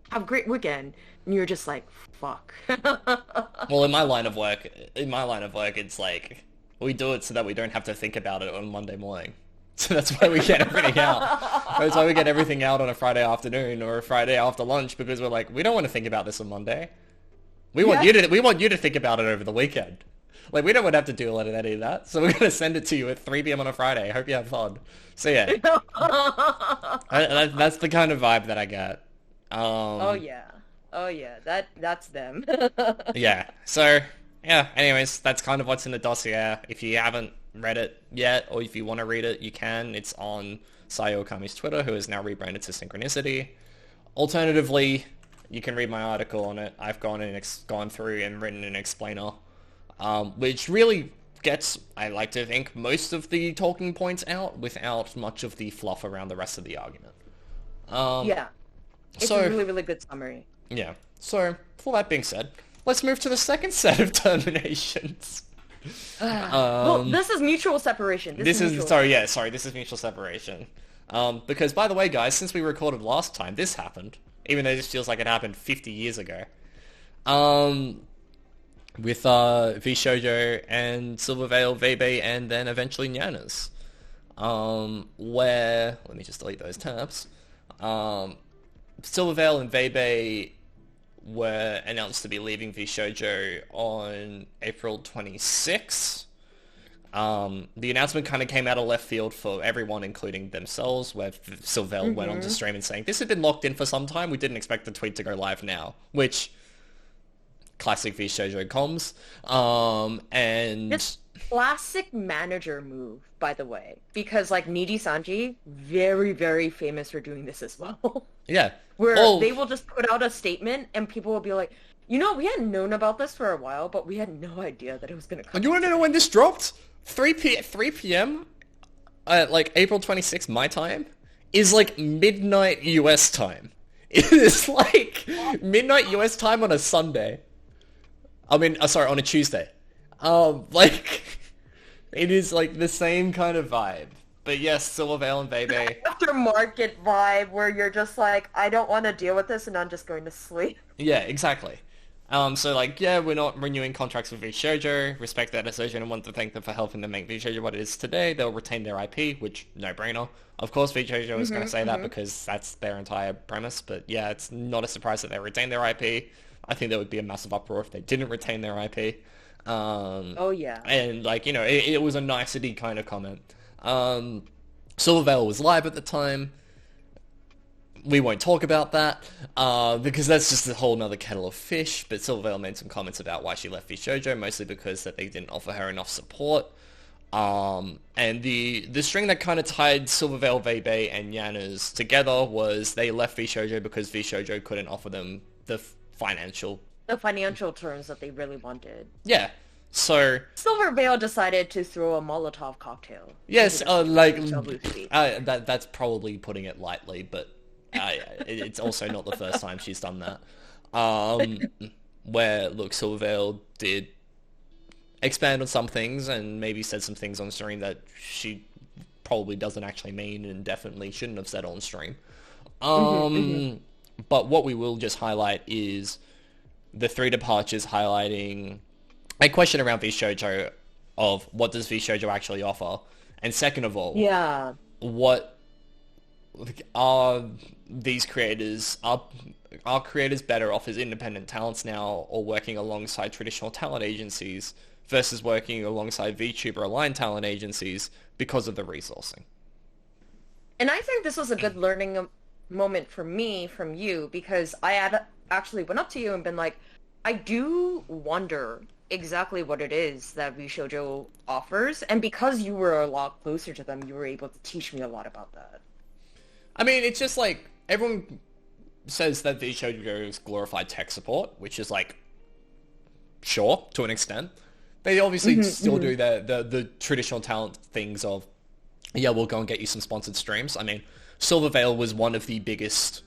have a great weekend. And you're just like, fuck. Well, in my line of work, it's like, we do it so that we don't have to think about it on Monday morning. So that's why we get everything out. That's why we get everything out on a Friday afternoon or a Friday after lunch, because we're like, we don't want to think about this on Monday. We want you to think about it over the weekend. Like, we don't want to have to deal with any of that, so we're going to send it to you at 3 p.m. on a Friday. Hope you have fun. So, yeah. That's the kind of vibe that I get. Oh, yeah. That's them. Yeah. So, yeah, anyways, that's kind of what's in the dossier. If you haven't read it yet, or if you want to read it, you can. It's on Sayo Okami's Twitter, who is now rebranded to Synchronicity. Alternatively, you can read my article on it. I've gone through and written an explainer. Which really gets, I like to think, most of the talking points out without much of the fluff around the rest of the argument. Yeah. It's a really, really good summary. Yeah. So, for that being said, let's move to the second set of terminations. Well, this is mutual separation. This is mutual separation. Because, by the way, guys, since we recorded last time, this happened. Even though this feels like it happened 50 years ago. With VShojo and Silvervale, VB, and then eventually Nyanners. Where, let me just delete those tabs. Silvervale and VB were announced to be leaving VShojo on April 26th. The announcement kind of came out of left field for everyone, including themselves, where Silvervale went on to stream and saying, this had been locked in for some time, we didn't expect the tweet to go live now, which... classic VShojo comms. And it's classic manager move, by the way, because like NIJISANJI, very, very famous for doing this as well. Yeah. Where they will just put out a statement and people will be like, you know, we hadn't known about this for a while, but we had no idea that it was going to come. And you want to know when this dropped? 3 p.m. Like April 26th, my time, is like midnight US time. It is like midnight US time on a Sunday. I mean, sorry, on a Tuesday. Like, it is like the same kind of vibe. But yes, Silvervale and Bebe. Aftermarket vibe where you're just like, I don't want to deal with this and I'm just going to sleep. Yeah, exactly. So like, yeah, we're not renewing contracts with VShojo, respect their decision and want to thank them for helping them make VShojo what it is today. They'll retain their IP, which, no-brainer. Of course, VShojo is going to say that because that's their entire premise. But yeah, it's not a surprise that they retain their IP. I think there would be a massive uproar if they didn't retain their IP. Oh, yeah. And, like, you know, it was a nicety kind of comment. Silvervale was live at the time. We won't talk about that, because that's just a whole nother kettle of fish. But Silvervale made some comments about why she left VShojo, mostly because that they didn't offer her enough support. And the string that kind of tied Silvervale, Vebe, and Nyanners together was they left VShojo because VShojo couldn't offer them the financial terms that they really wanted. Yeah. So Silvervale decided to throw a Molotov cocktail. Yes, that's probably putting it lightly, but it's also not the first time she's done that. Where look, Silvervale did expand on some things and maybe said some things on stream that she probably doesn't actually mean and definitely shouldn't have said on stream. But what we will just highlight is the three departures highlighting a question around VShojo of what does VShojo actually offer? And second of all, yeah, what are these creators, are creators better off as independent talents now or working alongside traditional talent agencies versus working alongside VTuber aligned talent agencies because of the resourcing? And I think this was a good learning moment for me from you because I had actually went up to you and been like, I do wonder exactly what it is that VShojo offers, and because you were a lot closer to them, you were able to teach me a lot about that. I mean, it's just like, everyone says that VShojo is glorified tech support, which is like, sure, to an extent. They obviously still do the traditional talent things of, yeah, we'll go and get you some sponsored streams. I mean, Silvervale was one of the biggest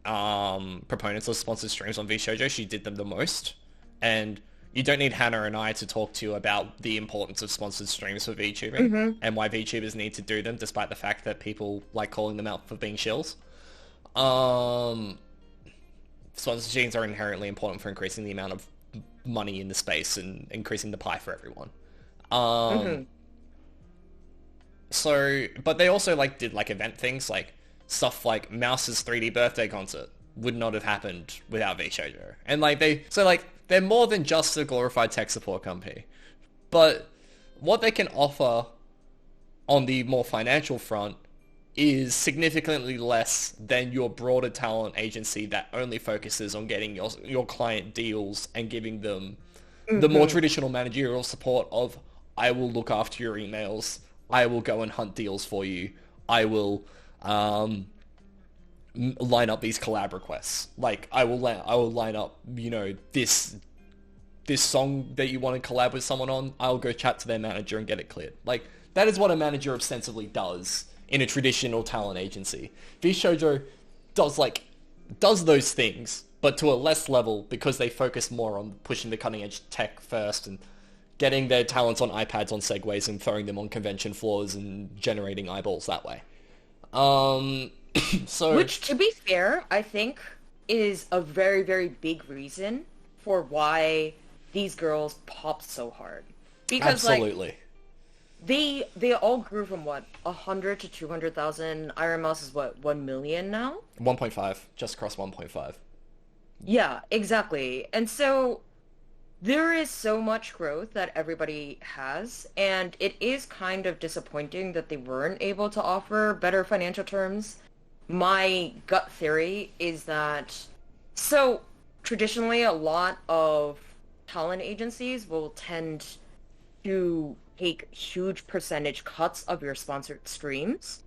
proponents of sponsored streams on VShojo. She did them the most. And you don't need Hannah and I to talk to you about the importance of sponsored streams for VTubing and why VTubers need to do them, despite the fact that people like calling them out for being shills. Sponsored streams are inherently important for increasing the amount of money in the space and increasing the pie for everyone. So, but they also like did like event things, like stuff like Mouse's 3D birthday concert would not have happened without VShojo. And like they're more than just a glorified tech support company. But what they can offer on the more financial front is significantly less than your broader talent agency that only focuses on getting your client deals and giving them the more traditional managerial support of, I will look after your emails, I will go and hunt deals for you, I will line up these collab requests. Like, I will line up, you know, this song that you want to collab with someone on, I'll go chat to their manager and get it cleared. Like, that is what a manager ostensibly does in a traditional talent agency. VShojo does those things, but to a less level because they focus more on pushing the cutting edge tech first and getting their talents on iPads on segways and throwing them on convention floors and generating eyeballs that way. So, which, to be fair, I think is a very, very big reason for why these girls pop so hard. Because, absolutely. Like, they all grew from, what, 100 to 200,000? Iron Mouse is, what, 1 million now? 1.5. Just crossed 1.5. Yeah, exactly. And so there is so much growth that everybody has, and it is kind of disappointing that they weren't able to offer better financial terms. My gut theory is that, so traditionally a lot of talent agencies will tend to take huge percentage cuts of your sponsored streams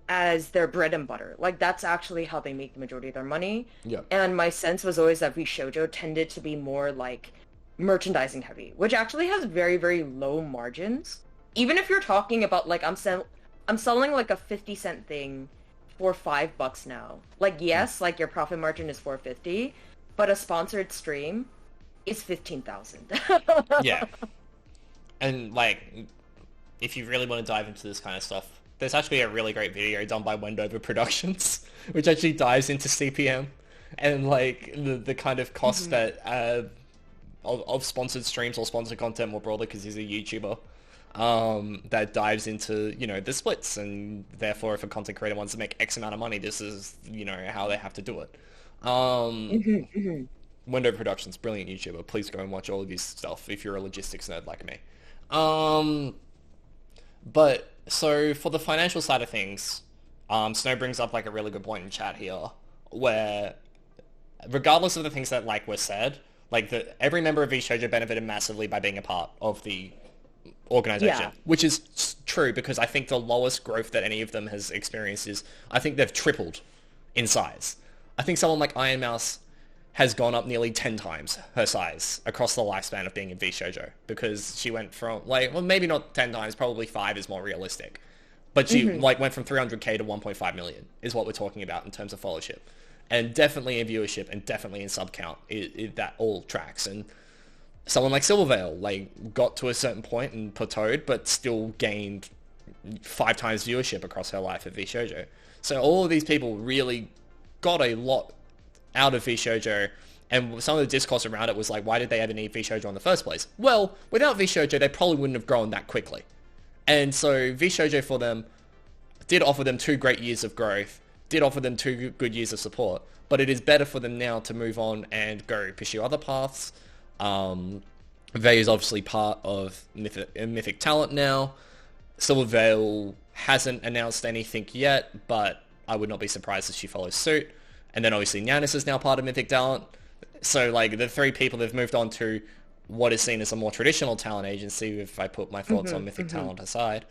as their bread and butter. Like, that's actually how they make the majority of their money. Yeah. And my sense was always that VShojo tended to be more like merchandising heavy, which actually has very, very low margins. Even if you're talking about like, I'm selling like a 50-cent thing for $5 now. Like, yes, like your profit margin is $4.50, but a sponsored stream is $15,000. Yeah. And like, if you really want to dive into this kind of stuff, there's actually a really great video done by Wendover Productions, which actually dives into CPM and like the kind of cost that of sponsored streams or sponsored content more broadly, because he's a YouTuber, that dives into, you know, the splits, and therefore if a content creator wants to make X amount of money, this is, you know, how they have to do it. Wendover Productions, brilliant YouTuber. Please go and watch all of his stuff if you're a logistics nerd like me. But so for the financial side of things, Snow brings up like a really good point in chat here, where regardless of the things that like were said, like every member of VShojo benefited massively by being a part of the organization, which is true, because I think the lowest growth that any of them has experienced is, I think they've tripled in size. I think someone like Iron Mouse has gone up nearly 10 times her size across the lifespan of being in VShojo, because she went from, like, well, maybe not 10 times, probably 5 is more realistic. But she, like, went from 300k to 1.5 million is what we're talking about in terms of followership. And definitely in viewership and definitely in sub count, that all tracks. And someone like Silvervale, like, got to a certain point and plateaued, but still gained 5 times viewership across her life at VShojo. So all of these people really got a lot out of VShojo, and some of the discourse around it was like, why did they ever need VShojo in the first place? Well, without VShojo, they probably wouldn't have grown that quickly. And so VShojo for them did offer them 2 great years of growth, did offer them 2 good years of support, but it is better for them now to move on and go pursue other paths. Vey is obviously part of Mythic Talent now. Silvervale hasn't announced anything yet, but I would not be surprised if she follows suit. And then obviously Nyanners is now part of Mythic Talent. So like the 3 people they've moved on to what is seen as a more traditional talent agency, if I put my thoughts on Mythic Talent aside.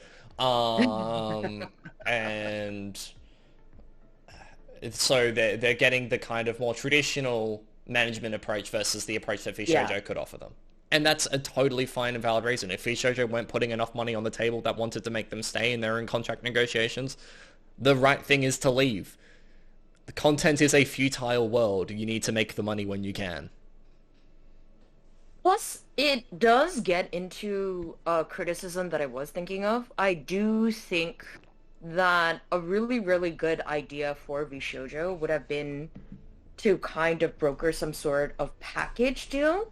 And so they're getting the kind of more traditional management approach versus the approach that VShojo could offer them. And that's a totally fine and valid reason. If VShojo weren't putting enough money on the table that wanted to make them stay and they're in contract negotiations, the right thing is to leave. The content is a futile world. You need to make the money when you can. Plus, it does get into a criticism that I was thinking of. I do think that a really, really good idea for VShojo would have been to kind of broker some sort of package deal.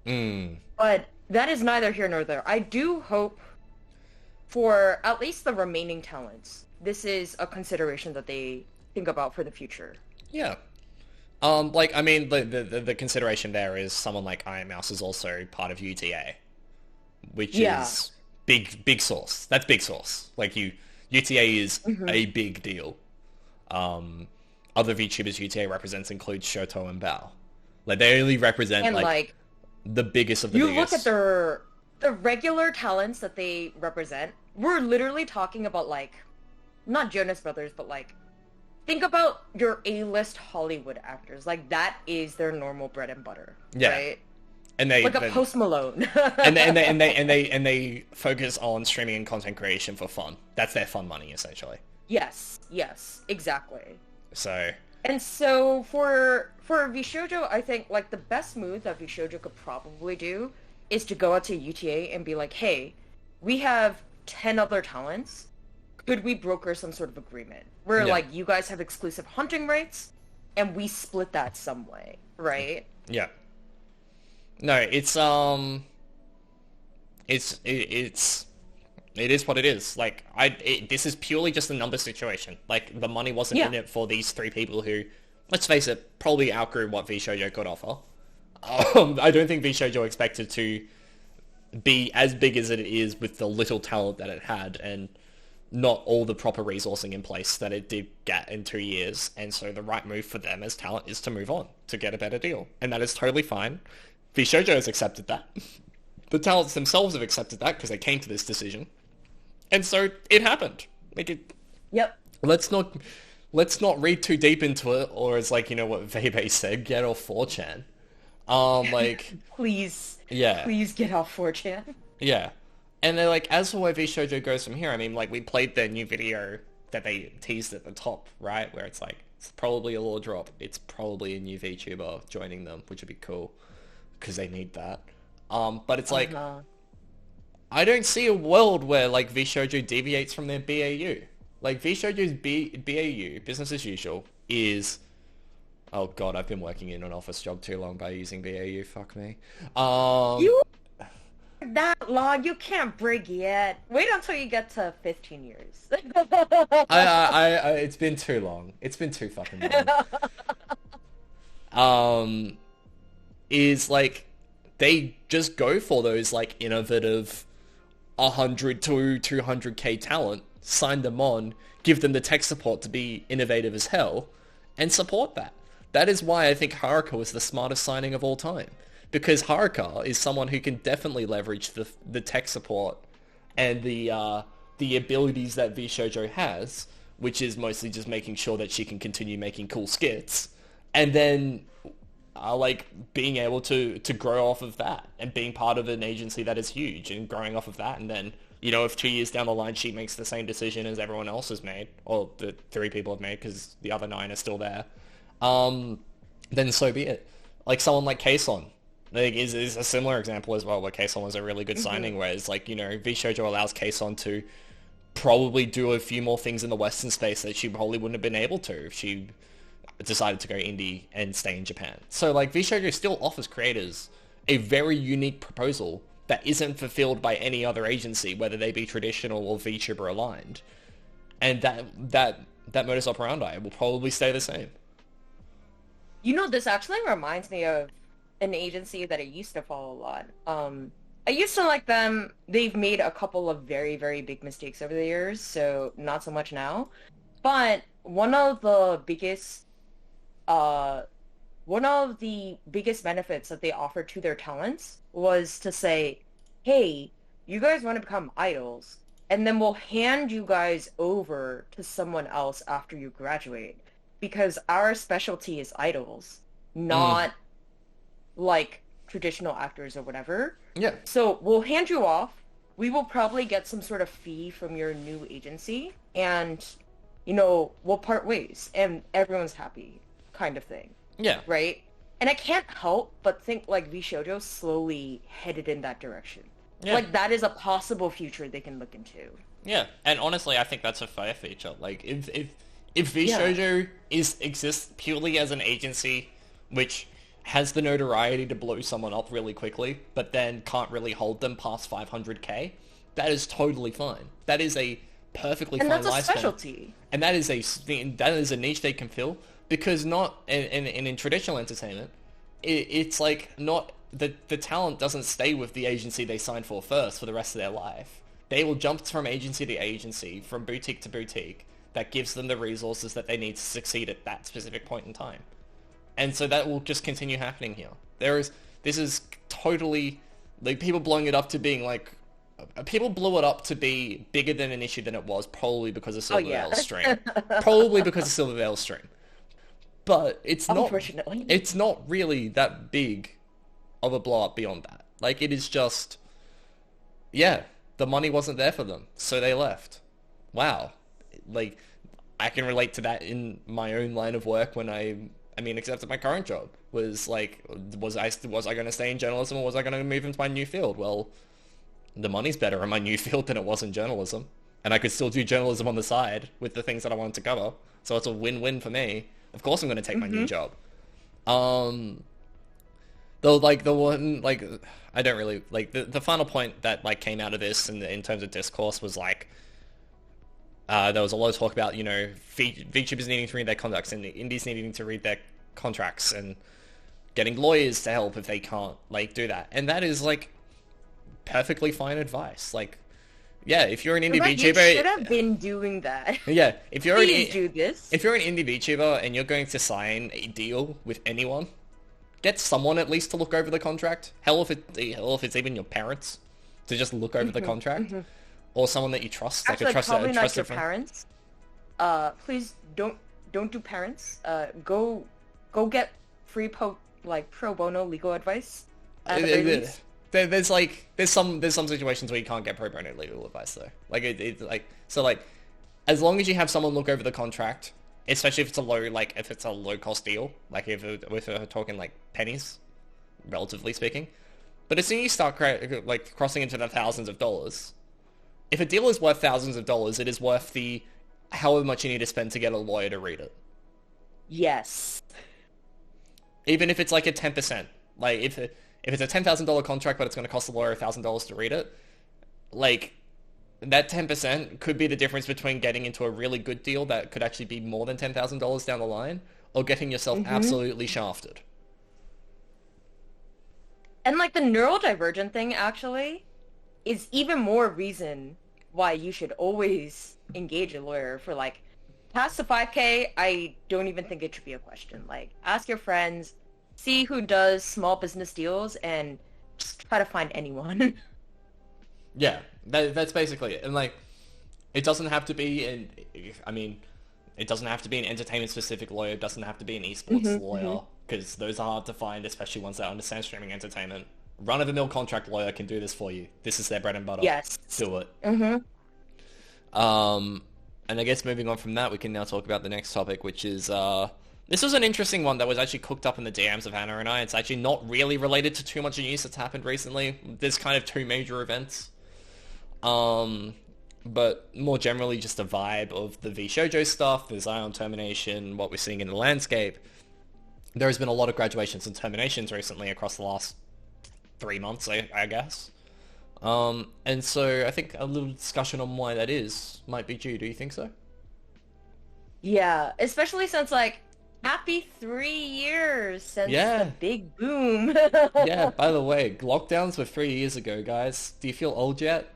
But that is neither here nor there. I do hope for at least the remaining talents, this is a consideration that they think about for the future. Yeah. Like, I mean, the consideration there is someone like Iron Mouse is also part of UTA, which is big sauce. That's big sauce. Like, UTA is a big deal. Other VTubers UTA represents include Shoto and Bao. Like, they only represent, like the biggest of the biggest. You look at the regular talents that they represent, we're literally talking about, like, not Jonas Brothers, but, like, think about your A-list Hollywood actors. Like, that is their normal bread and butter, right? And they like a Post Malone. and they focus on streaming and content creation for fun. That's their fun money, essentially. Yes, exactly. So for VShojo, I think like the best move that VShojo could probably do is to go out to UTA and be like, hey, we have 10 other talents. Could we broker some sort of agreement where like you guys have exclusive hunting rights and we split that some way, right? Yeah. No, it is what it is. Like, this is purely just a number situation. Like, the money wasn't in it for these 3 people who, let's face it, probably outgrew what VShojo could offer. I don't think VShojo expected to be as big as it is with the little talent that it had and not all the proper resourcing in place that it did get in 2 years. And so the right move for them as talent is to move on, to get a better deal. And that is totally fine. VShojo has accepted that. The talents themselves have accepted that because they came to this decision. And so it happened. They did. Yep. Let's not read too deep into it, or it's like, you know what Vebe said, get off 4chan. Like... Please. Yeah. Please get off 4chan. Yeah. And then, like, as for where VShojo goes from here, I mean, like, we played their new video that they teased at the top, right? Where it's like, it's probably a lore drop. It's probably a new VTuber joining them, which would be cool. Because they need that. But it's like... I don't see a world where, like, VShojo deviates from their BAU. Like, VShojo's BAU, business as usual, is... Oh god, I've been working in an office job too long by using BAU, fuck me. You... That long, you can't break yet. Wait until you get to 15 years. It's been too long. It's been too fucking long. Is, like, they just go for those, like, innovative 100 to 200k talent, sign them on, give them the tech support to be innovative as hell, and support that. That is why I think Haruka was the smartest signing of all time. Because Haruka is someone who can definitely leverage the tech support and the abilities that VShojo has, which is mostly just making sure that she can continue making cool skits, and then like being able to grow off of that and being part of an agency that is huge and growing off of that. And then, you know, if 2 years down the line she makes the same decision as everyone else has made, or the 3 people have made because the other 9 are still there, then so be it. Like someone like Kason, like, is a similar example as well, where Kason was a really good signing, where it's like, you know, VShojo allows Kason to probably do a few more things in the Western space that she probably wouldn't have been able to if she decided to go indie and stay in Japan. So, like, VShojo still offers creators a very unique proposal that isn't fulfilled by any other agency, whether they be traditional or VTuber aligned. And that modus operandi will probably stay the same. You know, this actually reminds me of an agency that I used to follow a lot. I used to like them. They've made a couple of very, very big mistakes over the years, so not so much now. But uh, one of the biggest benefits that they offered to their talents was to say, hey, you guys want to become idols, and then we'll hand you guys over to someone else after you graduate. Because our specialty is idols, not like traditional actors or whatever. Yeah. So we'll hand you off. We will probably get some sort of fee from your new agency, and, you know, we'll part ways, and everyone's happy, kind of thing. Yeah. Right? And I can't help but think, like, VShojo slowly headed in that direction. Yeah. Like, that is a possible future they can look into. Yeah, and honestly, I think that's a fair feature. Like, if VShojo exists purely as an agency, which has the notoriety to blow someone up really quickly, but then can't really hold them past 500k, that is totally fine. That is a perfectly fine lifespan. And that's a specialty. And that is a niche they can fill, because not in traditional entertainment, it's like not the talent doesn't stay with the agency they signed for first for the rest of their life. They will jump from agency to agency, from boutique to boutique. That gives them the resources that they need to succeed at that specific point in time. And so that will just continue happening here. This is totally, like, people blowing it up to being like, people blew it up to be bigger than an issue than it was, probably because of Silvervale's stream. Probably because of Silvervale's stream. But it's not really that big of a blow up beyond that. Like, it is just, yeah, the money wasn't there for them, so they left. Wow. Like, I can relate to that in my own line of work when I accepted my current job. Was like, was I going to stay in journalism, or was I going to move into my new field? Well, the money's better in my new field than it was in journalism. And I could still do journalism on the side with the things that I wanted to cover. So it's a win-win for me. Of course I'm going to take my new job. Though, like, the one, like, I don't really, like, the final point that, like, came out of this in terms of discourse was, like, there was a lot of talk about, you know, VTubers needing to read their contracts and the indies needing to read their contracts and getting lawyers to help if they can't, like, do that. And that is, like, perfectly fine advice. Like, yeah, if you're an indie VTuber... You should have been doing that. Yeah, if you're do this. If you're an indie VTuber and you're going to sign a deal with anyone, get someone at least to look over the contract. Hell, if it's even your parents to just look over the contract. Or someone that you trust, actually, like a trusted, probably not trusted your friend. Parents. Please don't do parents. Go get free pro bono legal advice. At the very least. There's some situations where you can't get pro bono legal advice though. Like like as long as you have someone look over the contract, especially if it's a low cost deal, like if we're talking like pennies, relatively speaking. But as soon as you start crossing into the thousands of dollars. If a deal is worth thousands of dollars, it is worth the however much you need to spend to get a lawyer to read it. Yes. Even if it's like a 10%. Like, if it's a $10,000 contract, but it's going to cost the lawyer $1,000 to read it, like, that 10% could be the difference between getting into a really good deal that could actually be more than $10,000 down the line, or getting yourself absolutely shafted. And, like, the neurodivergent thing, actually, is even more reason why you should always engage a lawyer for, like, past the 5K, I don't even think it should be a question. Like, ask your friends, see who does small business deals, and just try to find anyone. Yeah, that's basically it. And, like, it doesn't have to be it doesn't have to be an entertainment-specific lawyer. It doesn't have to be an esports lawyer, because those are hard to find, especially ones that understand streaming entertainment. Run-of-the-mill contract lawyer can do this for you. This is their bread and butter. Yes. Do it. And I guess moving on from that, we can now talk about the next topic, which is, this was an interesting one that was actually cooked up in the DMs of Hannah and I. It's actually not really related to too much news that's happened recently. There's kind of two major events. But more generally just a vibe of the VShojo stuff, the Zaion termination, what we're seeing in the landscape. There has been a lot of graduations and terminations recently across the last 3 months, I guess. And so I think a little discussion on why that is might be due. Do you think so? Yeah, especially since like happy 3 years since the Yeah. big boom. Yeah, by the way, lockdowns were 3 years ago, guys. Do you feel old yet?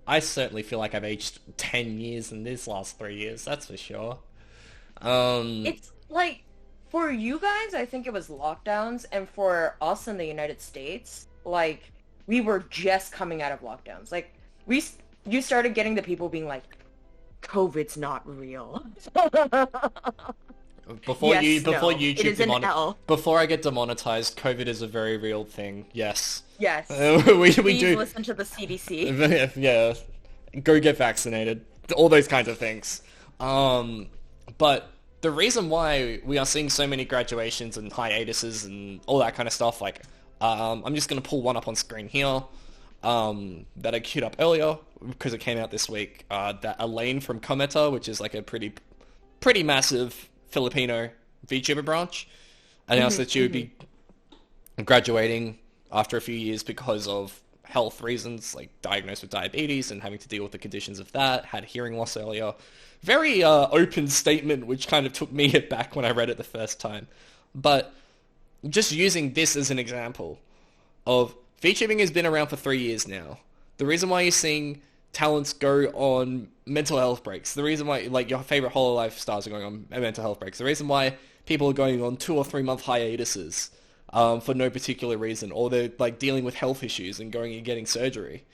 I certainly feel like I've aged 10 years in these last 3 years, that's for sure. Um, It's like for you guys, I think it was lockdowns, and for us in the United States, like we were just coming out of lockdowns. Like you started getting the people being like, "COVID's not real." Yes, before no, it YouTube is an L. before I get demonetized, COVID is a very real thing. Yes. Yes. We Please do. listen to the CDC. Yeah. Go get vaccinated. All those kinds of things. But the reason why we are seeing so many graduations and hiatuses and all that kind of stuff, like, I'm just gonna pull one up on screen here, that I queued up earlier because it came out this week. That Elaine from Cometa, which is like a pretty massive Filipino VTuber branch, announced that she would be graduating after a few years because of health reasons, like diagnosed with diabetes and having to deal with the conditions of that, had hearing loss earlier. Very open statement, which kind of took me aback when I read it the first time. But just using this as an example of VTubing has been around for 3 years now. The reason why you're seeing talents go on mental health breaks, the reason why like your favorite Hololive stars are going on mental health breaks, the reason why people are going on 2 or 3 month hiatuses for no particular reason, or they're like dealing with health issues and going and getting surgery.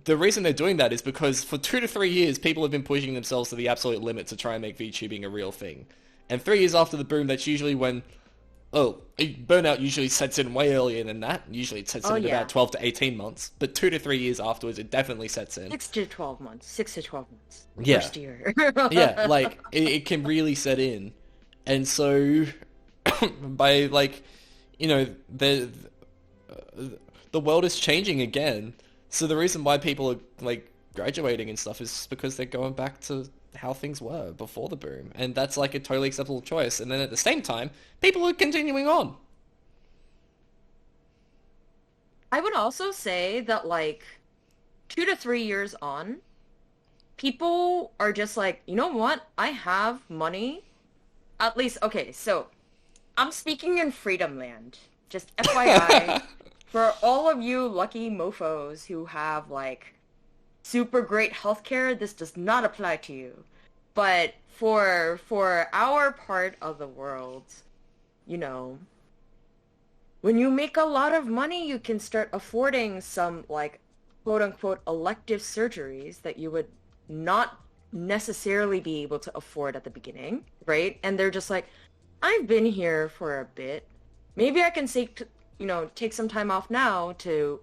The reason they're doing that is because for 2 to 3 years, people have been pushing themselves to the absolute limit to try and make VTubing a real thing. And 3 years after the boom, that's usually when, burnout usually sets in way earlier than that. Usually it sets in about 12 to 18 months. But 2 to 3 years afterwards, it definitely sets in. 6 to 12 months. 6 to 12 months. Yeah. First year. Yeah, like, it can really set in. And so, by, like, you know, the world is changing again. So the reason why people are, like, graduating and stuff is because they're going back to how things were before the boom. And that's, like, a totally acceptable choice. And then at the same time, people are continuing on. I would also say that, like, 2 to 3 years on, people are just like, you know what? I have money. At least, okay, so I'm speaking in Freedom Land. Just FYI, for all of you lucky mofos who have, like, super great healthcare, this does not apply to you. But for our part of the world, you know, when you make a lot of money, you can start affording some, like, quote-unquote elective surgeries that you would not necessarily be able to afford at the beginning, right? And they're just like, I've been here for a bit. Maybe I can take some time off now to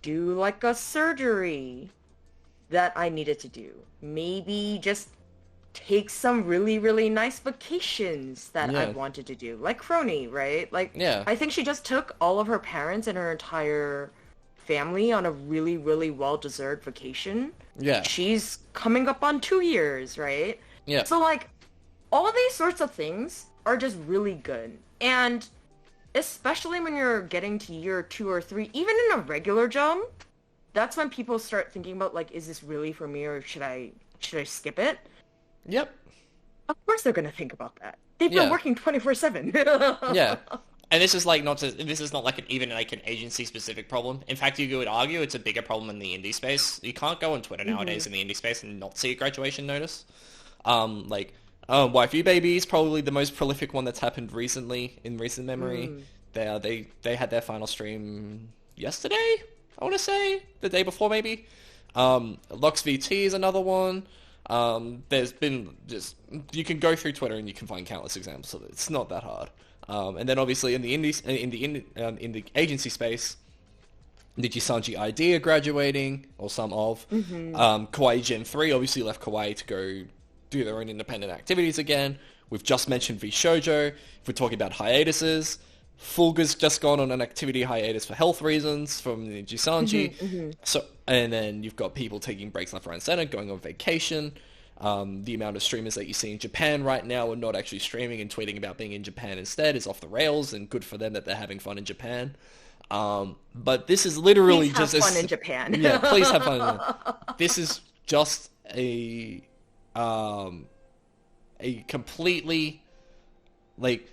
do, like, a surgery that I needed to do. Maybe just take some really, really nice vacations that I've wanted to do. Like Crony, right? Like, I think she just took all of her parents and her entire family on a really, really well-deserved vacation. Yeah. She's coming up on 2 years, right? Yeah. So, like, all of these sorts of things are just really good. And especially when you're getting to year 2 or 3, even in a regular job, that's when people start thinking about, like, is this really for me, or should I skip it? Yep. Of course they're gonna think about that. They've been working 24/7. Yeah. And this is like this is not like an agency specific problem. In fact, you would argue it's a bigger problem in the indie space. You can't go on Twitter nowadays in the indie space and not see a graduation notice. Waifu Baby is probably the most prolific one that's happened recently in recent memory. They had their final stream yesterday, I want to say, the day before maybe. Lux VT is another one. There's been you can go through Twitter and you can find countless examples of it. It's not that hard. And then obviously in the agency space, NIJISANJI ID are graduating, or some of. Kawaii Gen 3 obviously left Kawaii to go do their own independent activities again. We've just mentioned VShojo. If we're talking about hiatuses, Fulga's just gone on an activity hiatus for health reasons from NIJISANJI. So, and then you've got people taking breaks left, right, and center, going on vacation. The amount of streamers that you see in Japan right now are not actually streaming and tweeting about being in Japan instead is off the rails, and good for them that they're having fun in Japan. But this is literally please have fun in Japan. Yeah, please have fun. This is just a a completely, like,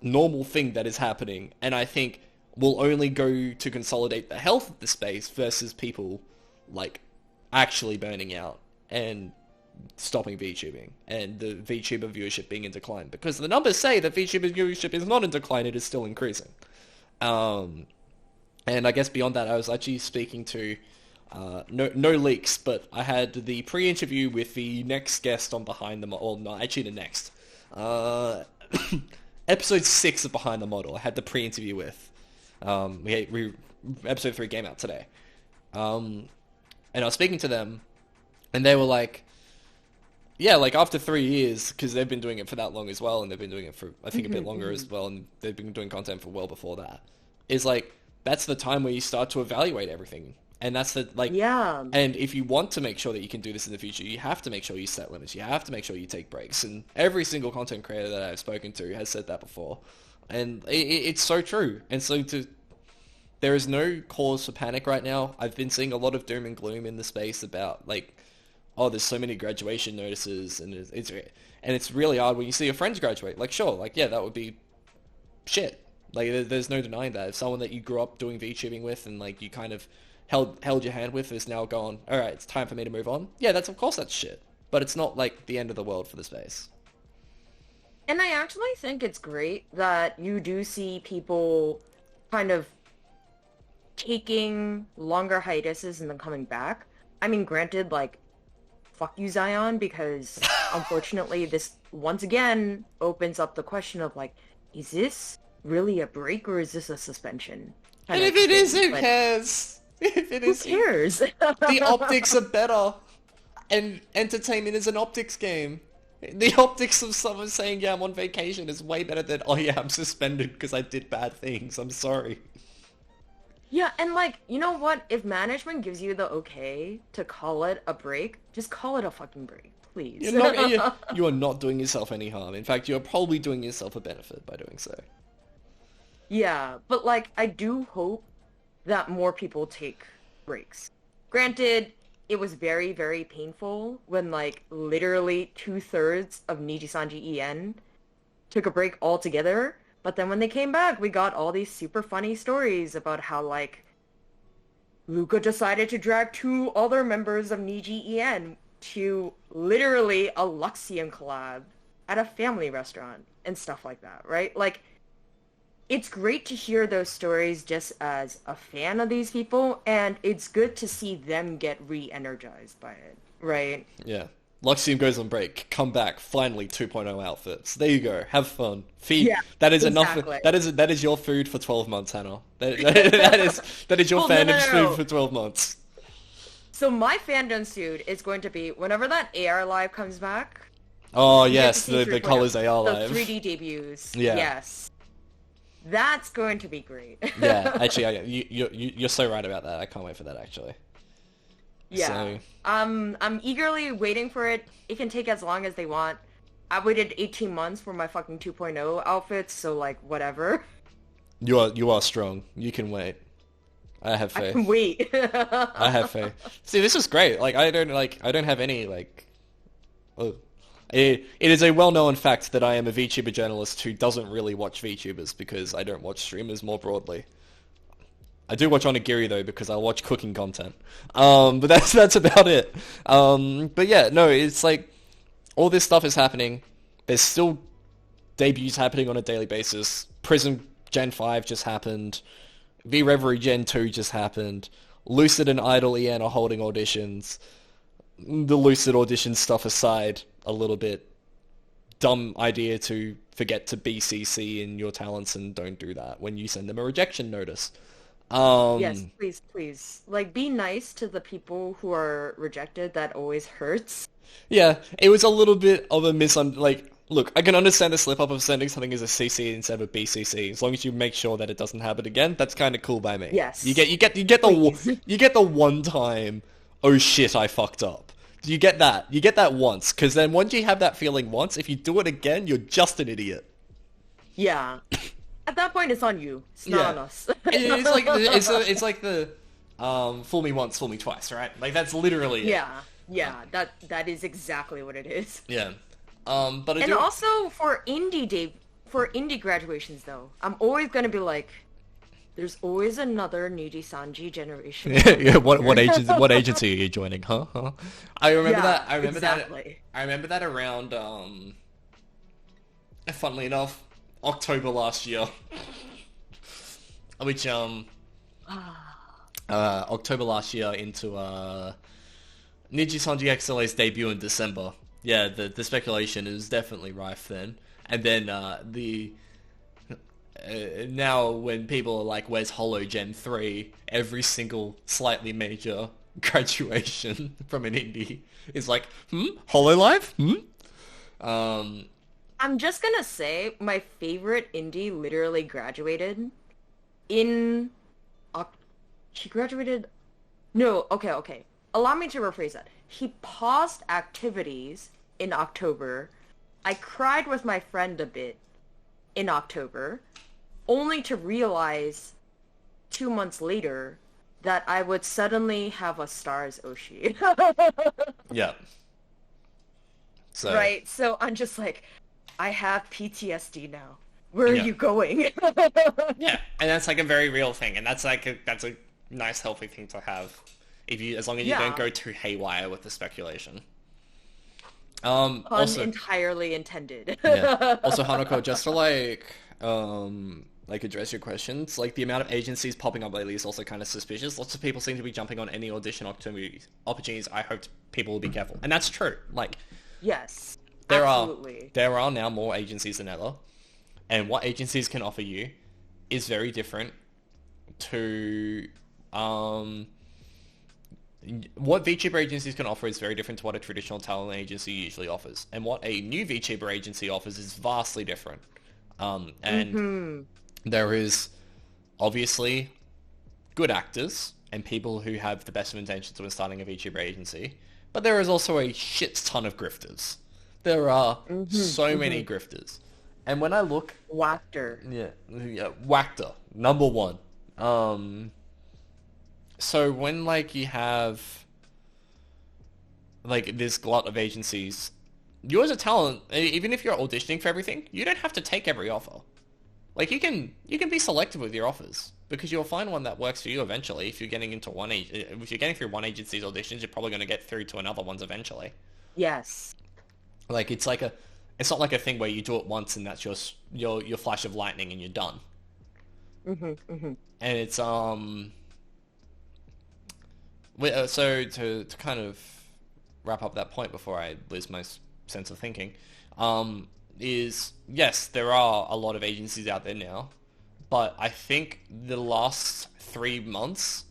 normal thing that is happening, and I think will only go to consolidate the health of the space versus people, like, actually burning out and stopping VTubing, and the VTuber viewership being in decline. Because the numbers say that VTuber viewership is not in decline, it is still increasing. And I guess beyond that, I was actually speaking to, no leaks, but I had the pre-interview with the next guest on Behind the Model, or no, actually the next. Episode 6 of Behind the Model, I had the pre-interview with. Episode 3 came out today. And I was speaking to them, and they were like, yeah, like after 3 years, because they've been doing it for that long as well, and they've been doing it for, I think, a bit longer as well, and they've been doing content for well before that, is like, that's the time where you start to evaluate everything. And that's the, like, Yeah. And if you want to make sure that you can do this in the future, you have to make sure you set limits. You have to make sure you take breaks. And every single content creator that I've spoken to has said that before. And it's so true. And so there is no cause for panic right now. I've been seeing a lot of doom and gloom in the space about, like, oh, there's so many graduation notices, and it's really hard when you see your friends graduate. Like, sure, like, yeah, that would be shit. Like, there's no denying that. If someone that you grew up doing VTubing with and, like, you kind of held your hand with is now gone, all right, it's time for me to move on. Yeah, of course that's shit. But it's not, like, the end of the world for the space. And I actually think it's great that you do see people kind of taking longer hiatuses and then coming back. I mean, granted, like, fuck you, Zaion, because unfortunately this once again opens up the question of, like, is this really a break or is this a suspension? And if it is, who cares? If it is, who cares? The optics are better, and entertainment is an optics game. The optics of someone saying, yeah, I'm on vacation is way better than, oh yeah, I'm suspended because I did bad things, I'm sorry. Yeah, and, like, you know what? If management gives you the okay to call it a break, just call it a fucking break, please. You are not doing yourself any harm. In fact, you're probably doing yourself a benefit by doing so. Yeah, but, like, I do hope that more people take breaks. Granted, it was very, very painful when, like, literally 2/3 of NIJISANJI EN took a break altogether. But then when they came back, we got all these super funny stories about how, like, Luca decided to drag 2 other members of NIJI EN to literally a Luxian collab at a family restaurant and stuff like that, right? Like, it's great to hear those stories just as a fan of these people, and it's good to see them get re-energized by it, right? Yeah. Luxium goes on break, come back, finally 2.0 outfits. There you go, have fun. Feed. Yeah, that is exactly. Enough. That is your food for 12 months, Hannah. That is your fandom's food for 12 months. So my fandom's food is going to be whenever that AR live comes back. Oh yes, the Colors AR live. The 3D debuts. Yeah. Yes. That's going to be great. Yeah, actually, you're so right about that. I can't wait for that, actually. Yeah. So... I'm eagerly waiting for it. It can take as long as they want. I waited 18 months for my fucking 2.0 outfits, so, like, whatever. You are strong. You can wait. I have faith. I can wait. I have faith. See, this is great. Like, I don't have any, like... Oh. It is a well-known fact that I am a VTuber journalist who doesn't really watch VTubers because I don't watch streamers more broadly. I do watch Onigiri though because I watch cooking content. But that's about it. But yeah, no, it's like all this stuff is happening. There's still debuts happening on a daily basis. Prism Gen 5 just happened. V-Reverie Gen 2 just happened. Lucid and Idol EN are holding auditions. The Lucid audition stuff aside a little bit, dumb idea to forget to BCC in your talents and don't do that when you send them a rejection notice. Yes, please. Like, be nice to the people who are rejected. That always hurts. Yeah, it was a little bit of a look, I can understand the slip-up of sending something as a CC instead of a BCC, as long as you make sure that it doesn't happen again. That's kind of cool by me. Yes. You get the one time, oh shit, I fucked up. You get that. You get that once, because then once you have that feeling once, if you do it again, you're just an idiot. Yeah. At that point, it's on you. It's not on us. it's like the fool me once, fool me twice, right? Like that's literally it. Yeah. That is exactly what it is. Yeah. But I And do. also for indie graduations though, I'm always gonna be like, there's always another NIJISANJI generation Yeah, coming what here. agency are you joining? Huh? Huh? I remember that. Yeah, I remember that. exactly. I remember that around. Funnily enough, October last year, which October last year into NIJISANJI XLA's debut in December. Yeah, the speculation is definitely rife then. And then now when people are like, "Where's Holo Gen 3?" Every single slightly major graduation from an indie is like, Hololive? I'm just gonna say my favorite indie literally graduated in he graduated. No, okay. Allow me to rephrase that. He paused activities in October. I cried with my friend a bit in October, only to realize 2 months later that I would suddenly have a stars Oshi. Yeah. So Right, so I'm just like, I have PTSD now. Where are Yeah. you going? yeah, and that's like a very real thing, and that's like that's a nice, healthy thing to have. If you, as long as you don't Yeah. go too haywire with the speculation. Pun Also, entirely intended. yeah. Also, Hanako, just to like address your questions, like the amount of agencies popping up lately is also kind of suspicious. Lots of people seem to be jumping on any audition opportunities. I hope people will be careful, and that's true. Like Yes, there absolutely. are now more agencies than ever, and what agencies can offer you is very different to what VTuber agencies can offer is very different to what a traditional talent agency usually offers, and what a new VTuber agency offers is vastly different. And there is obviously good actors and people who have the best of intentions when starting a VTuber agency, but there is also a shit ton of grifters. There are so many grifters, and when I look, Wactor. yeah, Wactor number one. So when like you have like this glut of agencies, you as a talent, even if you're auditioning for everything, you don't have to take every offer. Like you can be selective with your offers because you'll find one that works for you eventually. If you're getting into if you're getting through one agency's auditions, you're probably going to get through to another one's eventually. Yes. Like it's not like a thing where you do it once and that's your flash of lightning and you're done. And it's so to kind of wrap up that point before I lose my sense of thinking, is yes, there are a lot of agencies out there now, but I think the last 3 months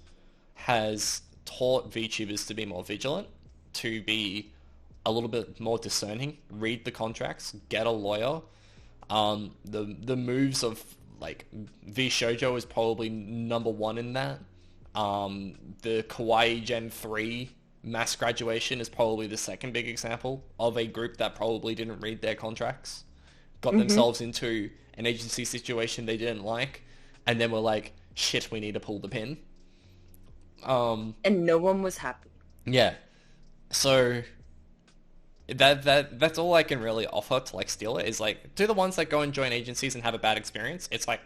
has taught VTubers to be more vigilant, to be a little bit more discerning, read the contracts, get a lawyer. The moves of like VShojo is probably number one in that. The Kawaii Gen 3 mass graduation is probably the second big example of a group that probably didn't read their contracts, got themselves into an agency situation they didn't like, and then were like, shit, we need to pull the pin. And no one was happy. Yeah. So that's all I can really offer to like steal it is like, to the ones that go and join agencies and have a bad experience, it's like,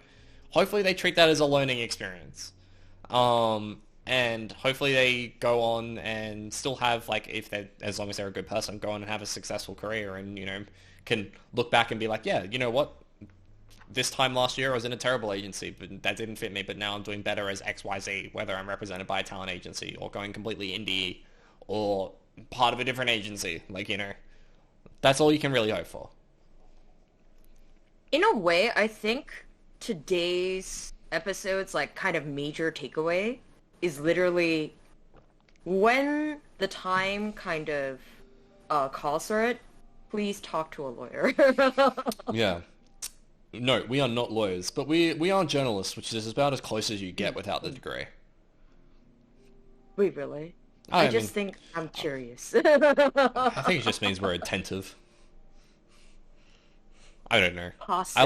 hopefully they treat that as a learning experience. And hopefully they go on and still have, like, if they, as long as they're a good person, go on and have a successful career and, you know, can look back and be like, yeah, you know what? This time last year I was in a terrible agency, but that didn't fit me, but now I'm doing better as XYZ, whether I'm represented by a talent agency or going completely indie or part of a different agency. Like, you know, that's all you can really hope for. In a way, I think today's episode's like kind of major takeaway is literally when the time kind of calls for it, please talk to a lawyer. Yeah. No, we are not lawyers, but we are journalists, which is about as close as you get without the degree. Wait, really? I I just mean, think I'm curious. I think it just means we're attentive. I don't know. Possibly.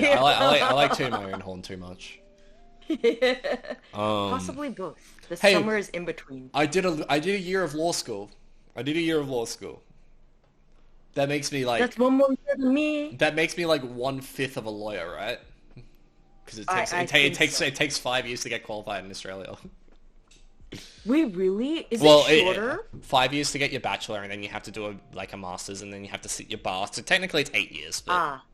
I like tooting my own horn too much. Possibly both. The Hey, summer is in between. I did a year of law school. That makes me like That's one more year than me. that makes me like 1/5 of a lawyer, right? Because I think so. it takes 5 years to get qualified in Australia. Wait, really? Is it Well, shorter? 5 years to get your bachelor, and then you have to do a master's, and then you have to sit your bar. So technically, it's 8 years. Ah,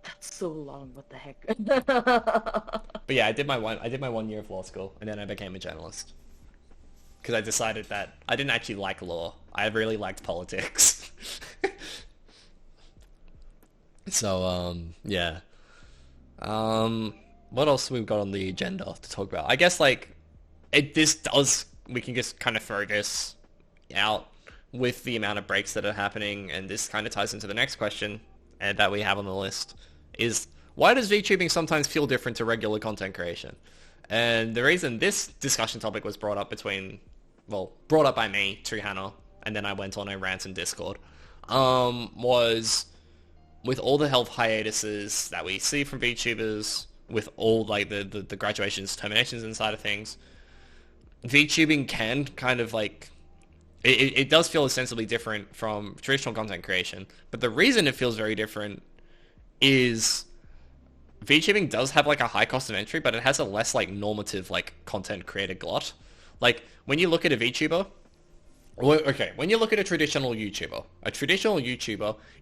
that's so long. What the heck? But yeah, I did my 1 year of law school, and then I became a journalist because I decided that I didn't actually like law. I really liked politics. So yeah. What else we've got on the agenda to talk about? I guess like we can just kind of throw this out with the amount of breaks that are happening, and this kind of ties into the next question that we have on the list is why does VTubing sometimes feel different to regular content creation? And the reason this discussion topic was brought up brought up by me to Hannah, and then I went on a rant in Discord, was with all the health hiatuses that we see from VTubers, with all like the graduations, terminations inside of things, VTubing can kind of like it does feel ostensibly different from traditional content creation, but the reason it feels very different is VTubing does have like a high cost of entry, but it has a less like normative like content creator glut. Like when you look at a VTuber, when you look at a traditional YouTuber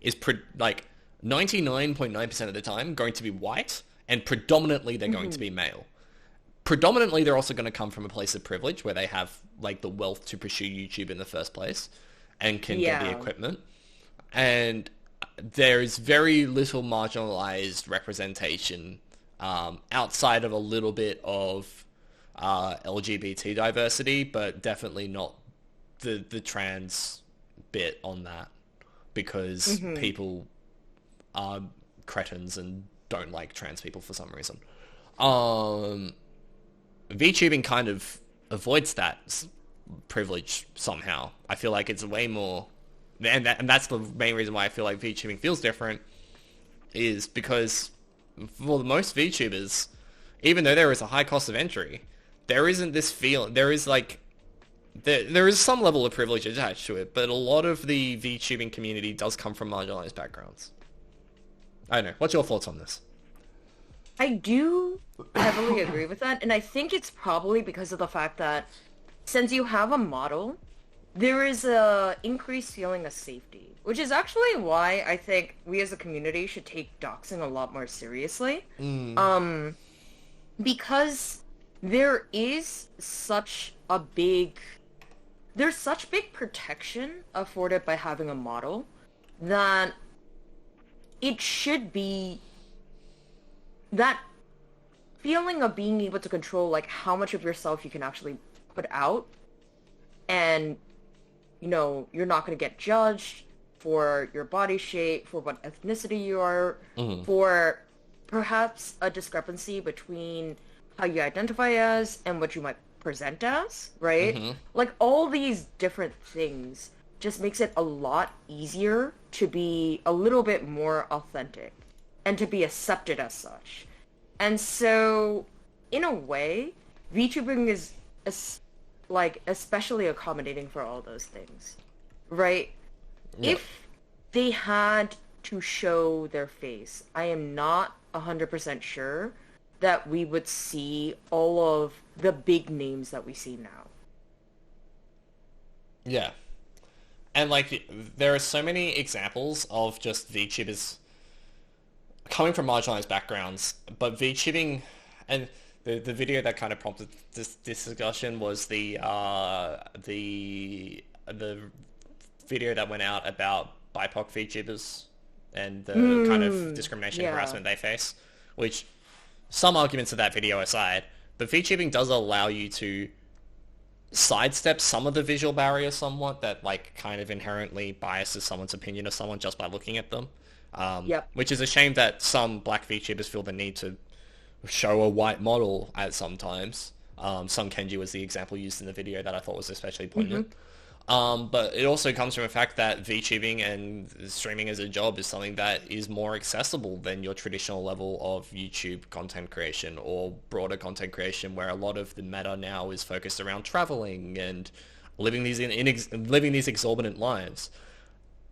is like 99.9% of the time going to be white, and predominantly they're going to be male. Predominantly, they're also going to come from a place of privilege where they have like the wealth to pursue YouTube in the first place and can get the equipment. And there is very little marginalized representation outside of a little bit of LGBT diversity, but definitely not the trans bit on that, because people are cretins and don't like trans people for some reason. VTubing kind of avoids that privilege somehow. I feel like it's way more, and that's the main reason why I feel like VTubing feels different, is because for most VTubers, even though there is a high cost of entry, there isn't this feel. There is like there is some level of privilege attached to it, but a lot of the VTubing community does come from marginalized backgrounds. I don't know. What's your thoughts on this? I do heavily agree with that, and I think it's probably because of the fact that since you have a model, there is a increased feeling of safety, which is actually why I think we as a community should take doxing a lot more seriously. Because there is such big protection afforded by having a model that it should be that feeling of being able to control like how much of yourself you can actually put out, and you're not going to get judged for your body shape, for what ethnicity you are, for perhaps a discrepancy between how you identify as and what you might present as, right? Like all these different things just makes it a lot easier to be a little bit more authentic and to be accepted as such. And so, in a way, VTubing is especially accommodating for all those things, right? Yep. If they had to show their face, I am not 100% sure that we would see all of the big names that we see now. Yeah. And like there are so many examples of just VTubers coming from marginalized backgrounds, but VTubing, and the video that kind of prompted this discussion was the video that went out about BIPOC VTubers and the kind of discrimination and harassment they face, which some arguments of that video aside, but VTubing does allow you to sidestep some of the visual barriers somewhat that like kind of inherently biases someone's opinion of someone just by looking at them. Which is a shame that some black VTubers feel the need to show a white model at sometimes. Some Kenji was the example used in the video that I thought was especially poignant. But it also comes from the fact that VTubing and streaming as a job is something that is more accessible than your traditional level of YouTube content creation or broader content creation, where a lot of the meta now is focused around traveling and living these living these exorbitant lives.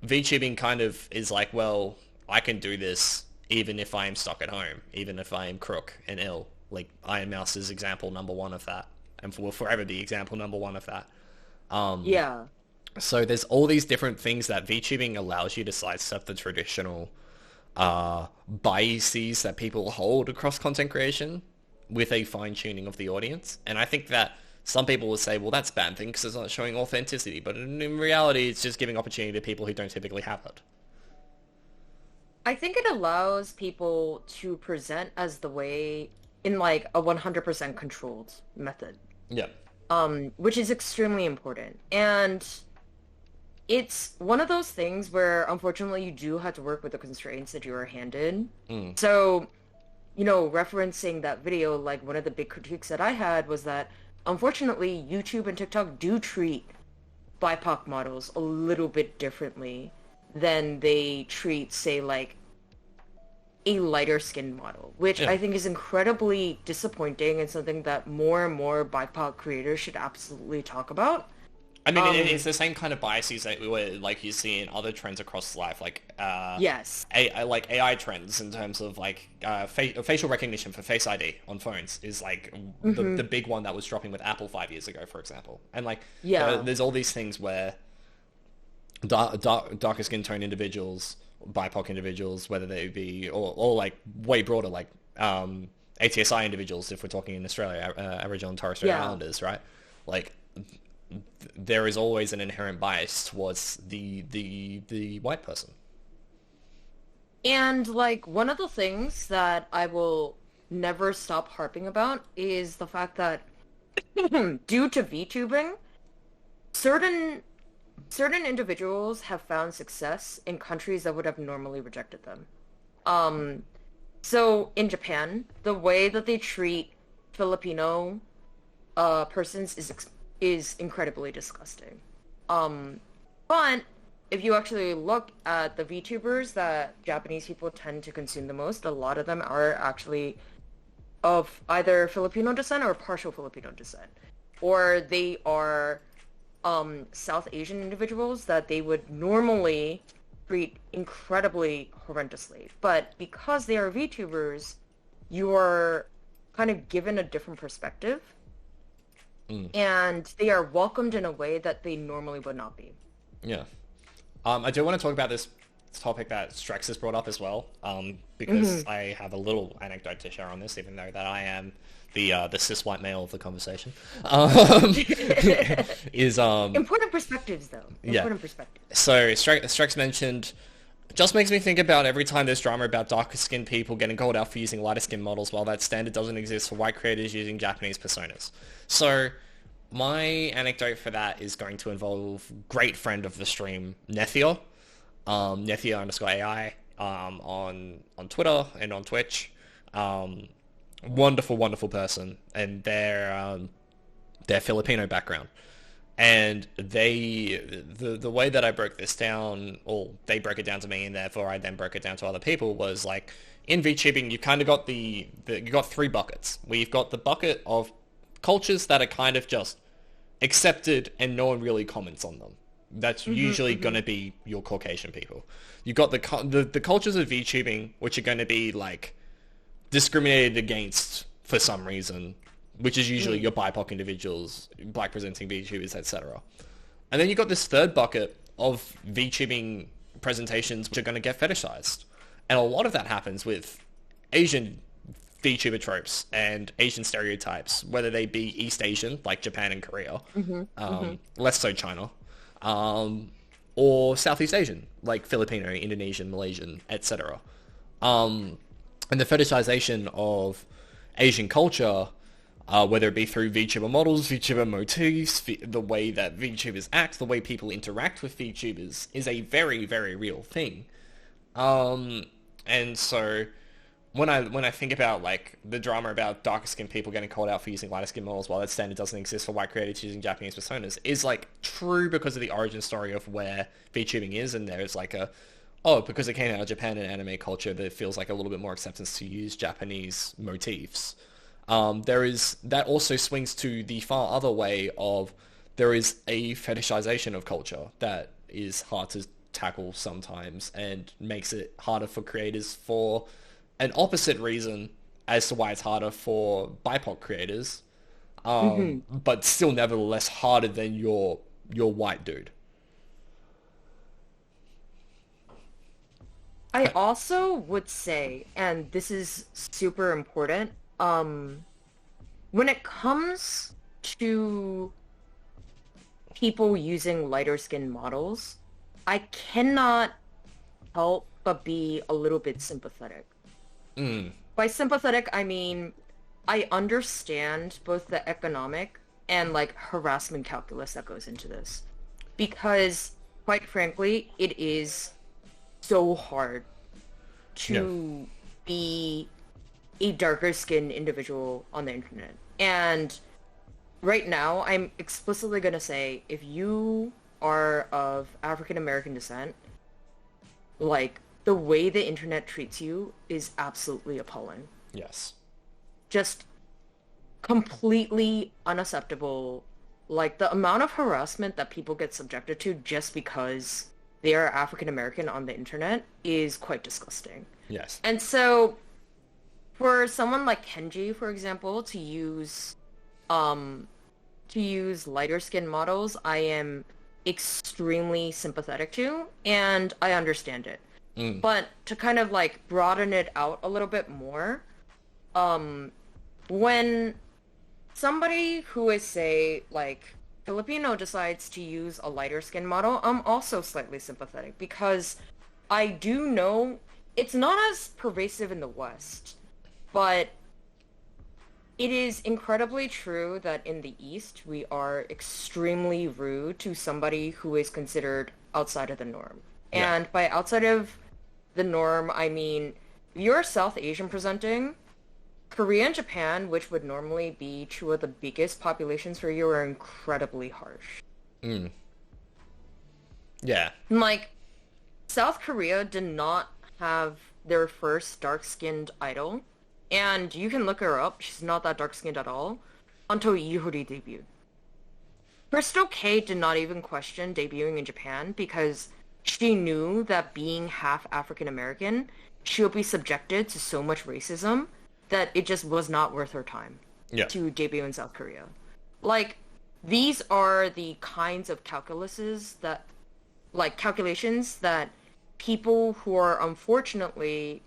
VTubing kind of is like, well, I can do this even if I am stuck at home, even if I am crook and ill. Like Iron Mouse is example number one of that, and will forever be example number one of that. Yeah. So there's all these different things that VTubing allows you to sidestep the traditional biases that people hold across content creation with a fine-tuning of the audience. And I think that some people will say, well, that's a bad thing because it's not showing authenticity. But in reality, it's just giving opportunity to people who don't typically have it. I think it allows people to present as the way in like a 100% controlled method. Yeah. Which is extremely important. And it's one of those things where unfortunately you do have to work with the constraints that you are handed. So, referencing that video, like one of the big critiques that I had was that unfortunately YouTube and TikTok do treat BIPOC models a little bit differently than they treat, say, like a lighter skinned model, which I think is incredibly disappointing and something that more and more BIPOC creators should absolutely talk about. I mean, it's the same kind of biases that like you see in other trends across life, like yes, like AI trends in terms of like facial recognition for Face ID on phones is like the big one that was dropping with Apple 5 years ago, for example. And like, there's all these things where darker skin tone individuals, BIPOC individuals, whether they be or like way broader, like ATSI individuals, if we're talking in Australia, Aboriginal and Torres Strait Islanders, right? Like, there is always an inherent bias towards the white person. And like one of the things that I will never stop harping about is the fact that due to VTubing, certain individuals have found success in countries that would have normally rejected them. So in Japan, the way that they treat Filipino persons is incredibly disgusting. But if you actually look at the VTubers that Japanese people tend to consume the most, a lot of them are actually of either Filipino descent or partial Filipino descent. Or they are South Asian individuals that they would normally treat incredibly horrendously. But because they are VTubers, you are kind of given a different perspective. And they are welcomed in a way that they normally would not be. Yeah. I do want to talk about this topic that Strex has brought up as well, because I have a little anecdote to share on this, even though that I am the cis white male of the conversation. Is important perspectives, though. Important perspectives. So Strex mentioned, just makes me think about every time there's drama about darker skinned people getting called out for using lighter skinned models, while that standard doesn't exist for white creators using Japanese personas. So my anecdote for that is going to involve great friend of the stream, Nethia, Nethia_AI, on Twitter and on Twitch. Wonderful person, and their Filipino background. And the way that I broke this down, or they broke it down to me, and therefore I then broke it down to other people, was like, in VTubing, you kind of got you got three buckets. We've got the bucket of cultures that are kind of just accepted and no one really comments on them. That's usually going to be your Caucasian people. You've got the cultures of VTubing, which are going to be like discriminated against for some reason, which is usually your BIPOC individuals, black presenting VTubers, etc. And then you've got this third bucket of VTubing presentations which are going to get fetishized. And a lot of that happens with Asian VTuber tropes and Asian stereotypes, whether they be East Asian, like Japan and Korea, less so China, or Southeast Asian, like Filipino, Indonesian, Malaysian, etc. And the fetishization of Asian culture, whether it be through VTuber models, VTuber motifs, the way that VTubers act, the way people interact with VTubers, is a very, very real thing. And so when I think about like the drama about darker skinned people getting called out for using lighter skinned models while that standard doesn't exist for white creators using Japanese personas, is like true because of the origin story of where VTubing is, and there's like because it came out of Japan and anime culture, there feels like a little bit more acceptance to use Japanese motifs. There is, that also swings to the far other way of, there is a fetishization of culture that is hard to tackle sometimes, and makes it harder for creators for an opposite reason as to why it's harder for BIPOC creators, but still nevertheless harder than your white dude. I also would say, and this is super important, when it comes to people using lighter skinned models, I cannot help but be a little bit sympathetic. By sympathetic, I mean I understand both the economic and like harassment calculus that goes into this. Because quite frankly, it is so hard to be a darker skinned individual on the internet. And right now, I'm explicitly going to say, if you are of African American descent, like, the way the internet treats you is absolutely appalling. Yes. Just completely unacceptable. Like, the amount of harassment that people get subjected to just because they are African American on the internet is quite disgusting. Yes. And so, for someone like Kenji, for example, to use lighter skinned models, I am extremely sympathetic to, and I understand it. But to kind of like broaden it out a little bit more, when somebody who is, say, like, Filipino decides to use a lighter skin model, I'm also slightly sympathetic because I do know it's not as pervasive in the West, but it is incredibly true that in the East we are extremely rude to somebody who is considered outside of the norm. Yeah. And by outside of the norm, I mean, if you're South Asian presenting, Korea and Japan, which would normally be two of the biggest populations for you, are incredibly harsh. Yeah. Like, South Korea did not have their first dark-skinned idol, and you can look her up, she's not that dark-skinned at all, until Yuri debuted. Crystal K did not even question debuting in Japan because she knew that being half African American, she would be subjected to so much racism that it just was not worth her time to debut in South Korea. Like, these are the kinds of calculations that people who are unfortunately,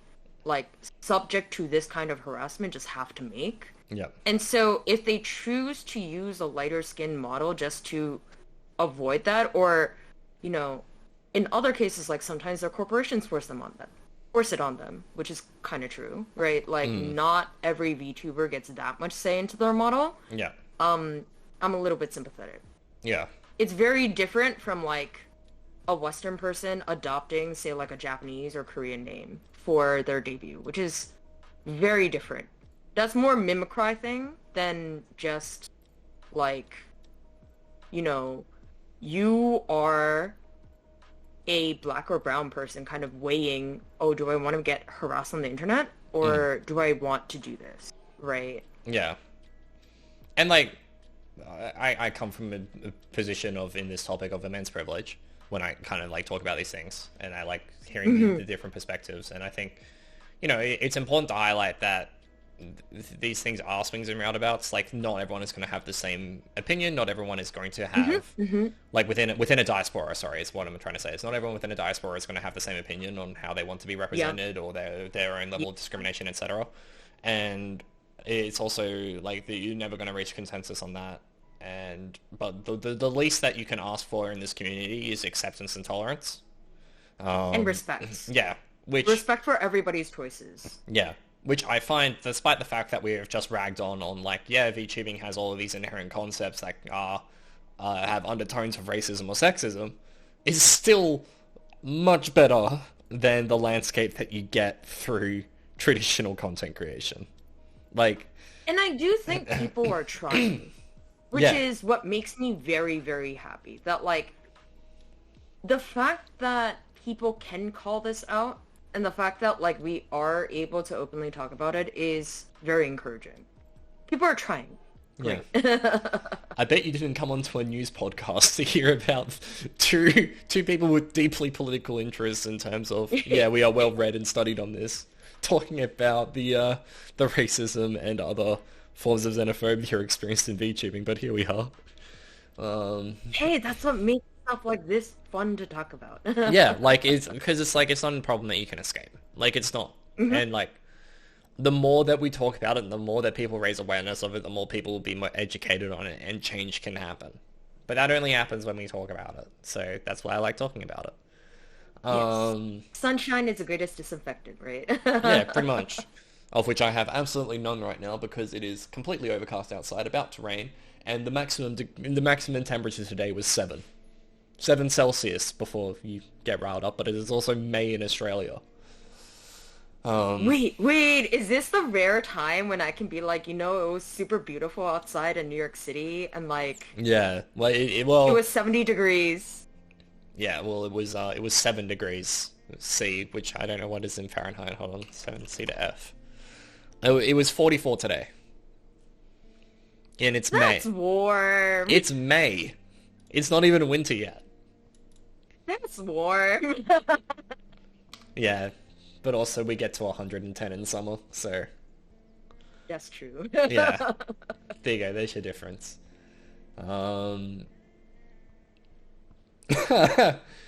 like, subject to this kind of harassment just have to make. Yep. And so if they choose to use a lighter skinned model just to avoid that, or, you know, in other cases, like, sometimes their corporations force it on them, which is kind of true, right? Like, not every VTuber gets that much say into their model. Yeah. I'm a little bit sympathetic. Yeah. It's very different from, like, a Western person adopting, say, like, a Japanese or Korean name for their debut, which is very different. That's more mimicry thing than just, like, you know, you are a black or brown person kind of weighing, oh, do I want to get harassed on the internet, or do I want to do this, right? Yeah. And, like, I come from a position of, in this topic, of immense privilege when I kind of, like, talk about these things, and I like hearing the different perspectives, and I think, you know, it's important to highlight that these things are swings and roundabouts. Like, not everyone is going to have the same opinion. Not everyone is going to have, like, within a diaspora, sorry, is what I'm trying to say. It's not everyone within a diaspora is going to have the same opinion on how they want to be represented or their own level of discrimination, etc. And it's also, like, that you're never going to reach consensus on that. But the least that you can ask for in this community is acceptance and tolerance. And respect. Yeah. Respect for everybody's choices. Yeah. Which I find, despite the fact that we've just ragged on, like, yeah, VTubing has all of these inherent concepts that have undertones of racism or sexism, is still much better than the landscape that you get through traditional content creation. Like... And I do think people are trying, which is what makes me very, very happy. That, like, the fact that people can call this out, and the fact that, like, we are able to openly talk about it is very encouraging. People are trying. Yeah. Great. I bet you didn't come onto a news podcast to hear about two people with deeply political interests in terms of, yeah, we are well read and studied on this, talking about the racism and other forms of xenophobia experienced in VTubing, but here we are. Hey, that's what makes stuff like this fun to talk about. Yeah, like, it's because it's like, it's not a problem that you can escape. Like, it's not. And like, the more that we talk about it, and the more that people raise awareness of it, the more people will be more educated on it, and change can happen. But that only happens when we talk about it. So that's why I like talking about it. Yes. Sunshine is the greatest disinfectant, right? Yeah, pretty much. Of which I have absolutely none right now because it is completely overcast outside, about to rain, and the maximum temperature today was 7. 7 Celsius before you get riled up, but it is also May in Australia. Wait, is this the rare time when I can be like, it was super beautiful outside in New York City and like Yeah, well, it was 70 degrees. Yeah, well, it was 7 degrees C, which I don't know what is in Fahrenheit. Hold on, 7 C to F. It was 44 today. And it's May. That's warm. It's May. It's not even winter yet. That's warm. Yeah, but also we get to 110 in summer, so That's true. yeah. There you go, there's your difference.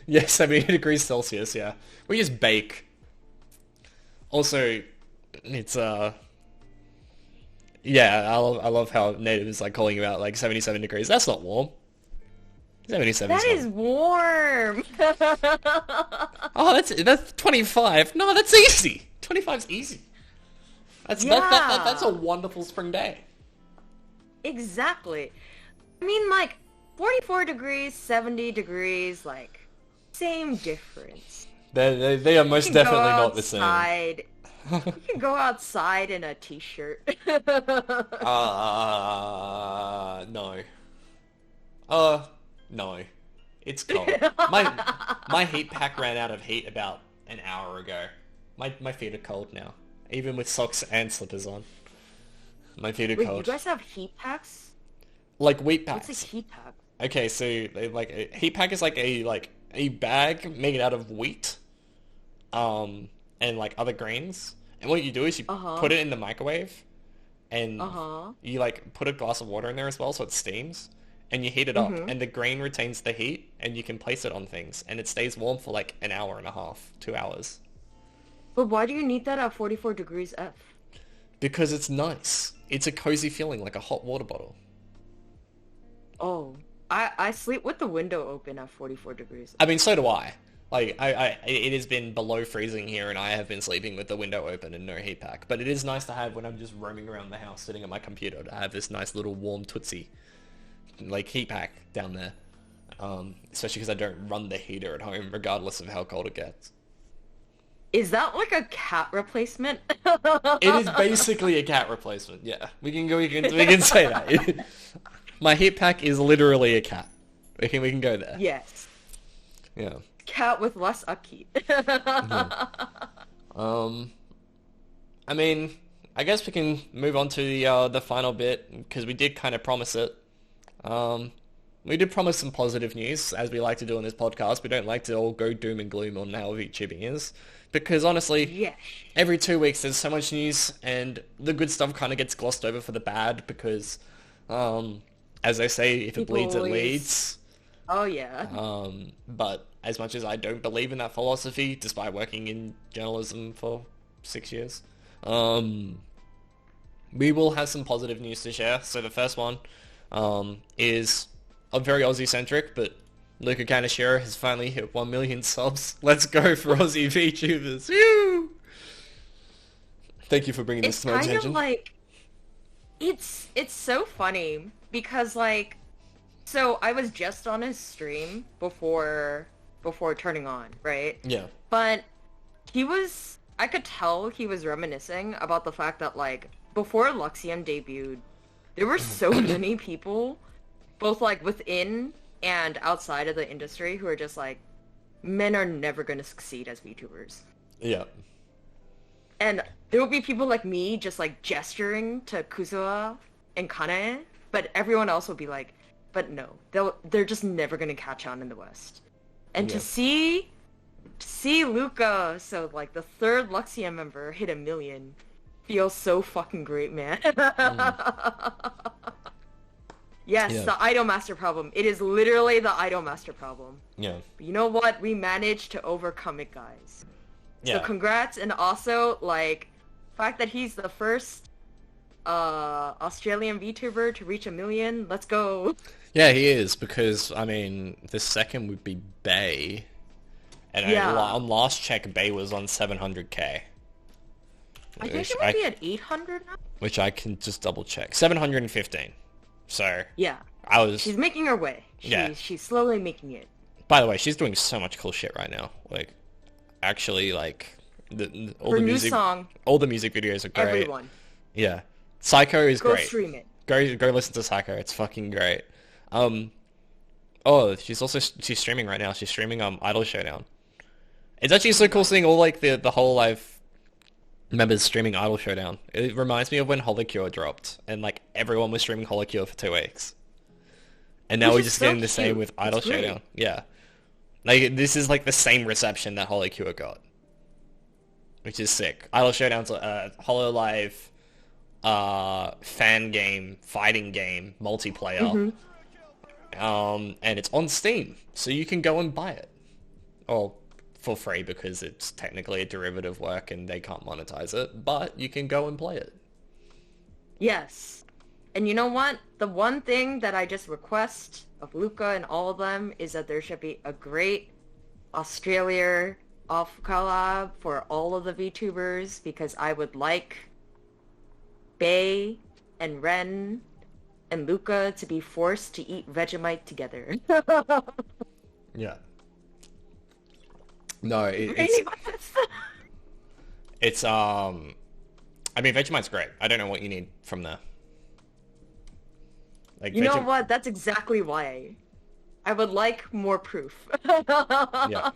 Yeah, 70 degrees Celsius, yeah. We just bake. Also, it's yeah, I love how Native is like calling you out like 77 degrees. That's not warm. 77 That is warm. Oh, that's 25. No, that's easy. 25's easy. That's a wonderful spring day. Exactly. I mean, like, 44 degrees, 70 degrees, like, same difference. They are most definitely not the same. You can go outside in a t-shirt. No. No. It's cold. My heat pack ran out of heat about an hour ago. My feet are cold now, even with socks and slippers on. My feet are Wait, cold. you guys have heat packs? Like wheat packs. What's a heat pack? Okay, so like a heat pack is like a bag made out of wheat, and like other grains. And what you do is you put it in the microwave, and you like put a glass of water in there as well, so it steams, and you heat it up, and the grain retains the heat, and you can place it on things, and it stays warm for like an hour and a half, 2 hours. But why do you need that at 44 degrees F? Because it's nice. It's a cozy feeling, like a hot water bottle. Oh, I sleep with the window open at 44 degrees. I mean, so do I. Like, it has been below freezing here, and I have been sleeping with the window open and no heat pack. But it is nice to have when I'm just roaming around the house, sitting at my computer, to have this nice little warm Tootsie, like, heat pack down there. Especially because I don't run the heater at home, regardless of how cold it gets. Is that like a cat replacement? It is basically a cat replacement. Yeah, we can say that. My heat pack is literally a cat. We can go there. Yes. Yeah. Cat with less upkeep. I mean, I guess we can move on to the final bit, because we did kind of promise it. We did promise some positive news, as we like to do on this podcast. We don't like to all go doom and gloom on how VTubing is. Because honestly, every 2 weeks there's so much news, and the good stuff kind of gets glossed over for the bad, because, as they say, if it bleeds, it leads. Oh, yeah. But as much as I don't believe in that philosophy, despite working in journalism for 6 years, we will have some positive news to share. So the first one is very Aussie-centric, but Luca Kaneshiro has finally hit 1 million subs. Let's go for Aussie VTubers. Woo! Thank you for bringing this to my attention. It's kind of like, it's so funny, because like, so I was just on his stream before turning on, right? Yeah. But I could tell he was reminiscing about the fact that like, before Luxium debuted, there were so many people, both like within and outside of the industry, who are just like, men are never going to succeed as VTubers. Yeah. And there will be people like me just like gesturing to Kuzuha and Kane But everyone else will be like, but no, they're just never gonna catch on in the West. And to see Luca, so like the third Luxia member, hit 1 million, feels so fucking great, man. Yes, the Idolmaster problem. It is literally the Idolmaster problem. Yeah. But you know what? We managed to overcome it, guys. Yeah. So congrats, and also, like, the fact that he's the first Australian VTuber to reach 1 million. Let's go. Yeah, he is, because, I mean, the second would be Bay. And on last check, Bay was on 700k. I think it might be at 800 now. Which I can just double check. 715. So yeah, she's making her way. She's slowly making it. By the way, she's doing so much cool shit right now. Like, actually, like all the music videos are great. Everyone. Yeah, Psycho is great. Go stream it. Go listen to Psycho. It's fucking great. She's streaming right now. She's streaming Idol Showdown. It's actually so cool seeing all like the whole live members streaming Idol Showdown. It reminds me of when Holocure dropped, and like everyone was streaming Holocure for 2 weeks. And now we're just getting the same with Idol Showdown. Yeah. Like, this is like the same reception that Holocure got. Which is sick. Idol Showdown's a Hololive fan game, fighting game, multiplayer. And it's on Steam, so you can go and buy it. Or for free, because it's technically a derivative work and they can't monetize it, but you can go and play it. Yes. And you know what? The one thing that I just request of Luca and all of them is that there should be a great Australia off collab for all of the VTubers, because I would like Bay and Ren and Luca to be forced to eat Vegemite together. Yeah. No, it's I mean, Vegemite's great. I don't know what you need from there. Like, you know what? That's exactly why I would like more proof. Yeah.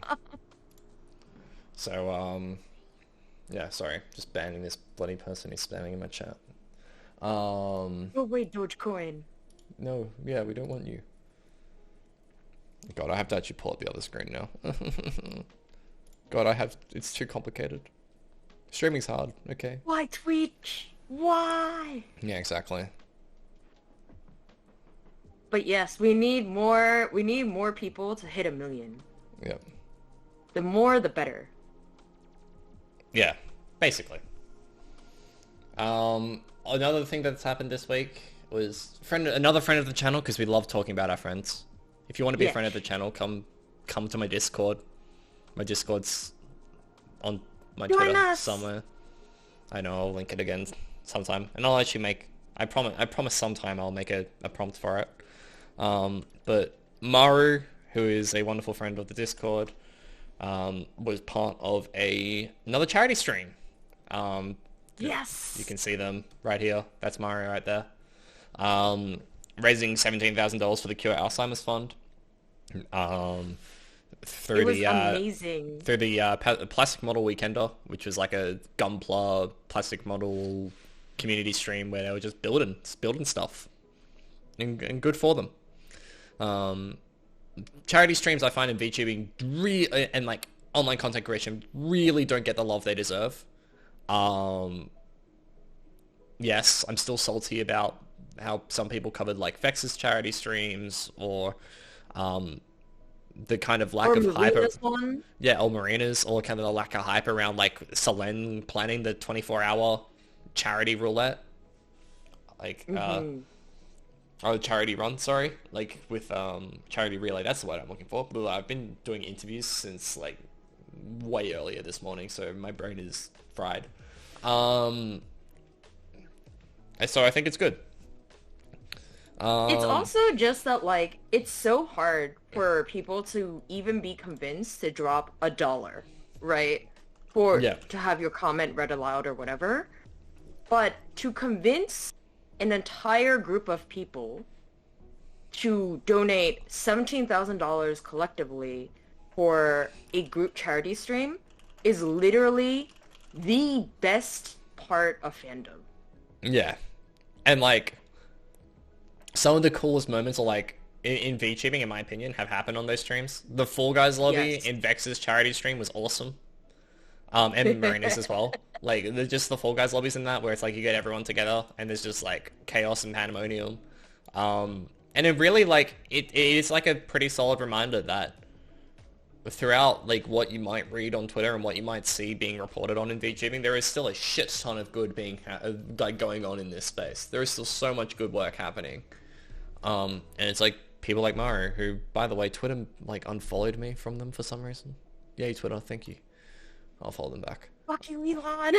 So, yeah, sorry. Just banning this bloody person who's spamming in my chat. Oh wait, Dogecoin. No, yeah, we don't want you. God, I have to actually pull up the other screen now. God, it's too complicated. Streaming's hard, okay? Why Twitch? Why? Yeah, exactly. But yes, we need more people to hit 1 million. Yep. The more, the better. Yeah, basically. Another thing that's happened this week was another friend of the channel, because we love talking about our friends. If you want to be a friend of the channel, come to my Discord. My Discord's on my Twitter somewhere. I know, I'll link it again sometime. And I'll actually I promise sometime I'll make a prompt for it. But Maru, who is a wonderful friend of the Discord, was part of another charity stream. Yes! You can see them right here. That's Maru right there. Raising $17,000 for the Cure Alzheimer's Fund. Through amazing. Through the Plastic Model Weekender, which was like a Gunpla plastic model community stream where they were just building stuff. And good for them. Charity streams I find in VTubing and like online content creation really don't get the love they deserve. Yes, I'm still salty about how some people covered like Vex's charity streams, or the kind of lack of hype. Yeah, El Marina's, or kind of the lack of hype around like Selen planning the 24-hour charity roulette. Like, or charity run, sorry. Like with charity relay, that's the word I'm looking for. But I've been doing interviews since like way earlier this morning, so my brain is fried. So I think it's good. It's also just that, like, it's so hard for people to even be convinced to drop $1, right? To have your comment read aloud or whatever. But to convince an entire group of people to donate $17,000 collectively for a group charity stream is literally the best part of fandom. Yeah. And, like, some of the coolest moments are like in VTubing, in my opinion, have happened on those streams. The Fall Guys lobby Yes. in Vex's charity stream was awesome. And Marina's as well. Like, just the Fall Guys lobbies in that, where it's like you get everyone together, and there's just like chaos and pandemonium. And it really like it is like a pretty solid reminder that throughout like what you might read on Twitter and what you might see being reported on in VTubing, there is still a shit ton of good being like going on in this space. There is still so much good work happening. And it's like people like Mario, who, by the way, Twitter like unfollowed me from them for some reason. Yay, Twitter, thank you. I'll follow them back. Fuck you, Elon.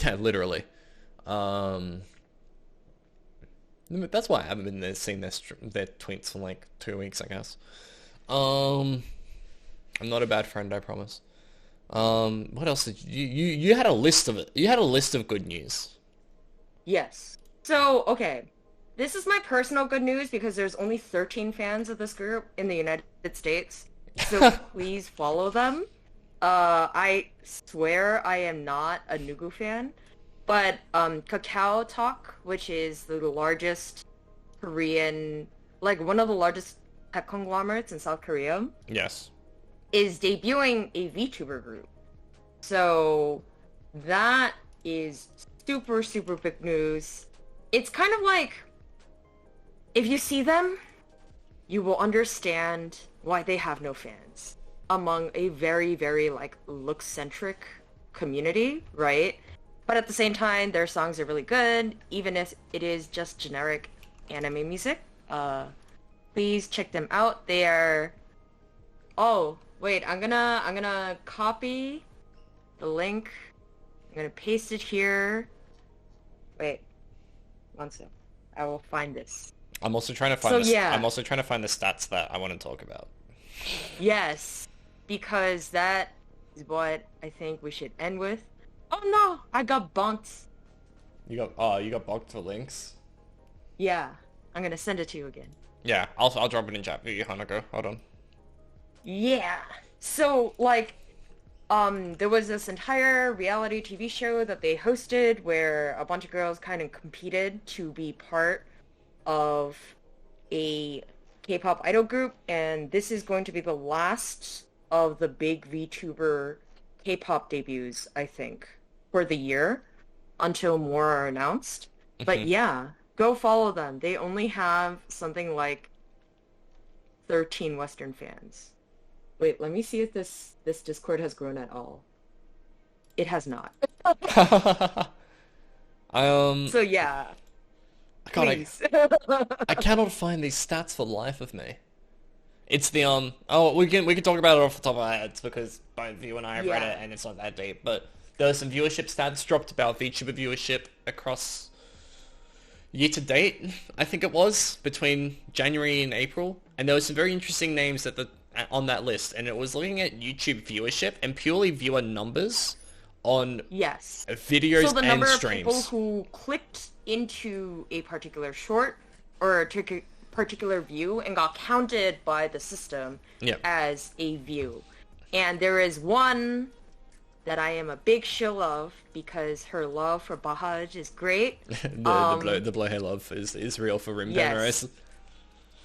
Yeah, literally. That's why I haven't been there, seeing their tweets for like 2 weeks, I guess. I'm not a bad friend, I promise. What else did you had a list of it? You had a list of good news. Yes. So, okay. This is my personal good news because there's only 13 fans of this group in the United States. So please follow them. I swear I am not a Nugu fan, but Kakao Talk, which is the largest Korean, like one of the largest tech conglomerates in South Korea, Yes. is debuting a VTuber group. So that is super, super big news. It's kind of like, if you see them, you will understand why they have no fans among a very, very, like, look-centric community, right? But at the same time, their songs are really good, even if it is just generic anime music. Please check them out. They are... Oh, wait, I'm gonna copy the link. I'm gonna paste it here. Wait, one sec. I will find this. I'm also trying to find I'm also trying to find the stats that I want to talk about. Yes, because that is what I think we should end with. Oh no, I got bunked. You got bogged for links? Yeah, I'm gonna send it to you again. Yeah, I'll drop it in chat for you, Hanako. Hold on. Yeah. So, like, there was this entire reality TV show that they hosted where a bunch of girls kind of competed to be part of a K-pop idol group, and this is going to be the last of the big VTuber K-pop debuts, I think, for the year, until more are announced. But yeah, go follow them. They only have something like 13 Western fans. Wait, let me see if this Discord has grown at all. It has not. So yeah. Please. I cannot find these stats for the life of me. It's the oh, we can talk about it off the top of our heads because both you and I have read it and it's not that deep, but there were some viewership stats dropped about VTuber viewership across year to date, I think it was, between January and April, and there were some very interesting names on that list, and it was looking at YouTube viewership and purely viewer numbers on yes. videos so the and number streams. of people who clicked into a particular short or a particular view and got counted by the system as a view. And there is one that I am a big shill of because her love for Bahaj is great. the blow hair love is real for Rim Penrose.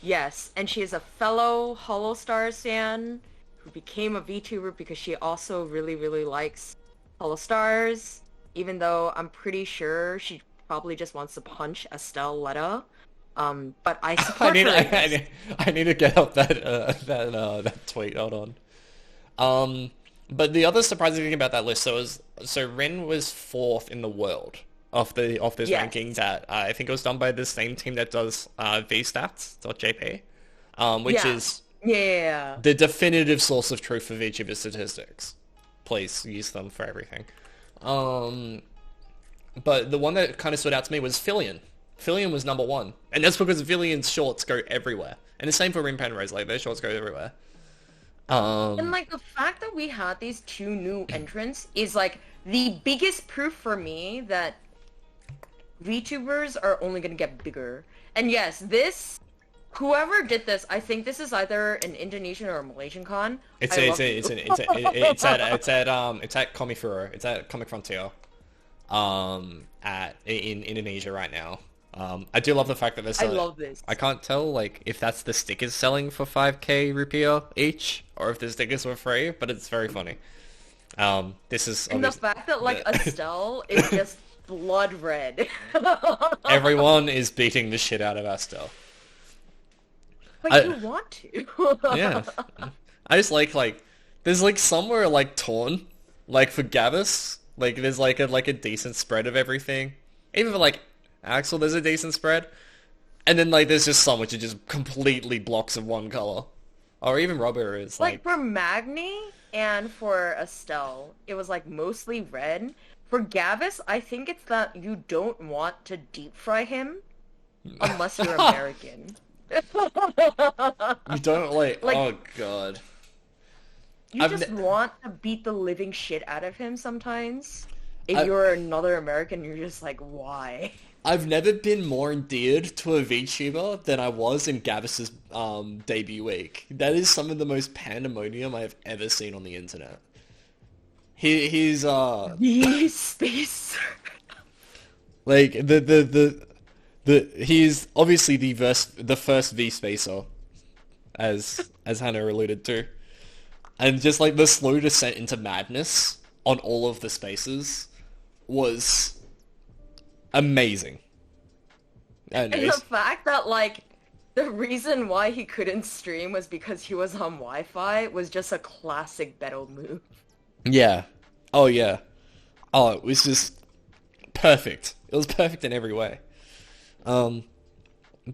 Yes, and she is a fellow Hollow Stars fan who became a VTuber because she also really, really likes Hollow Stars, even though I'm pretty sure she probably just wants to punch Estelle Letta. But I support her. I need to get up that tweet. Hold on. But the other surprising thing about that list, so Rin was 4th in the world of this ranking that I think it was done by the same team that does vstats.jp, which is the definitive source of truth for VTuber statistics. Please use them for everything. But the one that kind of stood out to me was Fillion. Fillion was number 1, and that's because Fillion's shorts go everywhere, and the same for Rin Penrose. Like, their shorts go everywhere. And like the fact that we had these 2 new entrants is like the biggest proof for me that VTubers are only gonna get bigger. And yes, whoever did this, I think this is either an Indonesian or a Malaysian con. It's at Comifuro. It's at Comic Frontier. In Indonesia right now. I do love the fact that they're I selling. love this. I can't tell like if that's the stickers selling for 5k rupiah each, or if the stickers were free, but it's very funny. This is And the obvious. fact that like Estelle is just blood red. Everyone is beating the shit out of Astel. But you want to. Yeah. I just like there's like somewhere like torn, like for Gabus, like there's like a decent spread of everything. Even for like Axel, there's a decent spread, and then like there's just some which are just completely blocks of one color, or even Robert is Like for Magni and for Estelle, it was like mostly red. For Gavis, I think it's that you don't want to deep fry him unless you're American. You don't like oh god. You I've just ne- want to beat the living shit out of him sometimes. If you're another American, you're just like, why? I've never been more endeared to a VTuber than I was in Gavis's debut week. That is some of the most pandemonium I have ever seen on the internet. He's Space. like he's obviously the first V spacer, as Hannah alluded to, and just like the slow descent into madness on all of the spaces was amazing. And the fact that like the reason why he couldn't stream was because he was on Wi-Fi was just a classic battle move. Yeah. Oh yeah. Oh, it was just perfect. It was perfect in every way. No,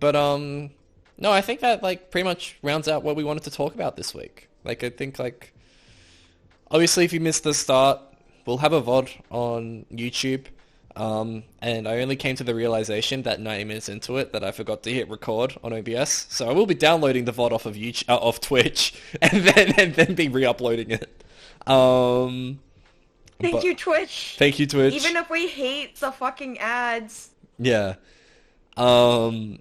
I think that like pretty much rounds out what we wanted to talk about this week. Like I think like obviously if you missed the start, we'll have a VOD on YouTube. And I only came to the realization that 90 minutes into it that I forgot to hit record on OBS. So I will be downloading the VOD off of YouTube, off Twitch, and then be re-uploading it. Thank you, Twitch. Thank you, Twitch. Even if we hate the fucking ads. Yeah. Oh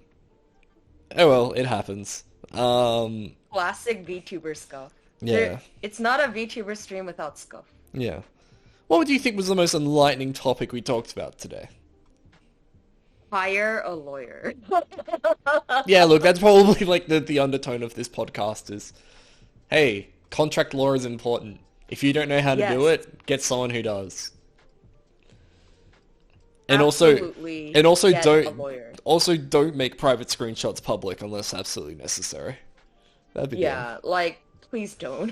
well, it happens. Classic VTuber scuff. Yeah. It's not a VTuber stream without scuff. Yeah. What do you think was the most enlightening topic we talked about today? Hire a lawyer. Yeah, look, that's probably like the undertone of this podcast is, hey, contract law is important. If you don't know how to do it, get someone who does. And Absolutely also get don't a lawyer. also don't make private screenshots public unless absolutely necessary. That'd be good. Yeah, like please don't.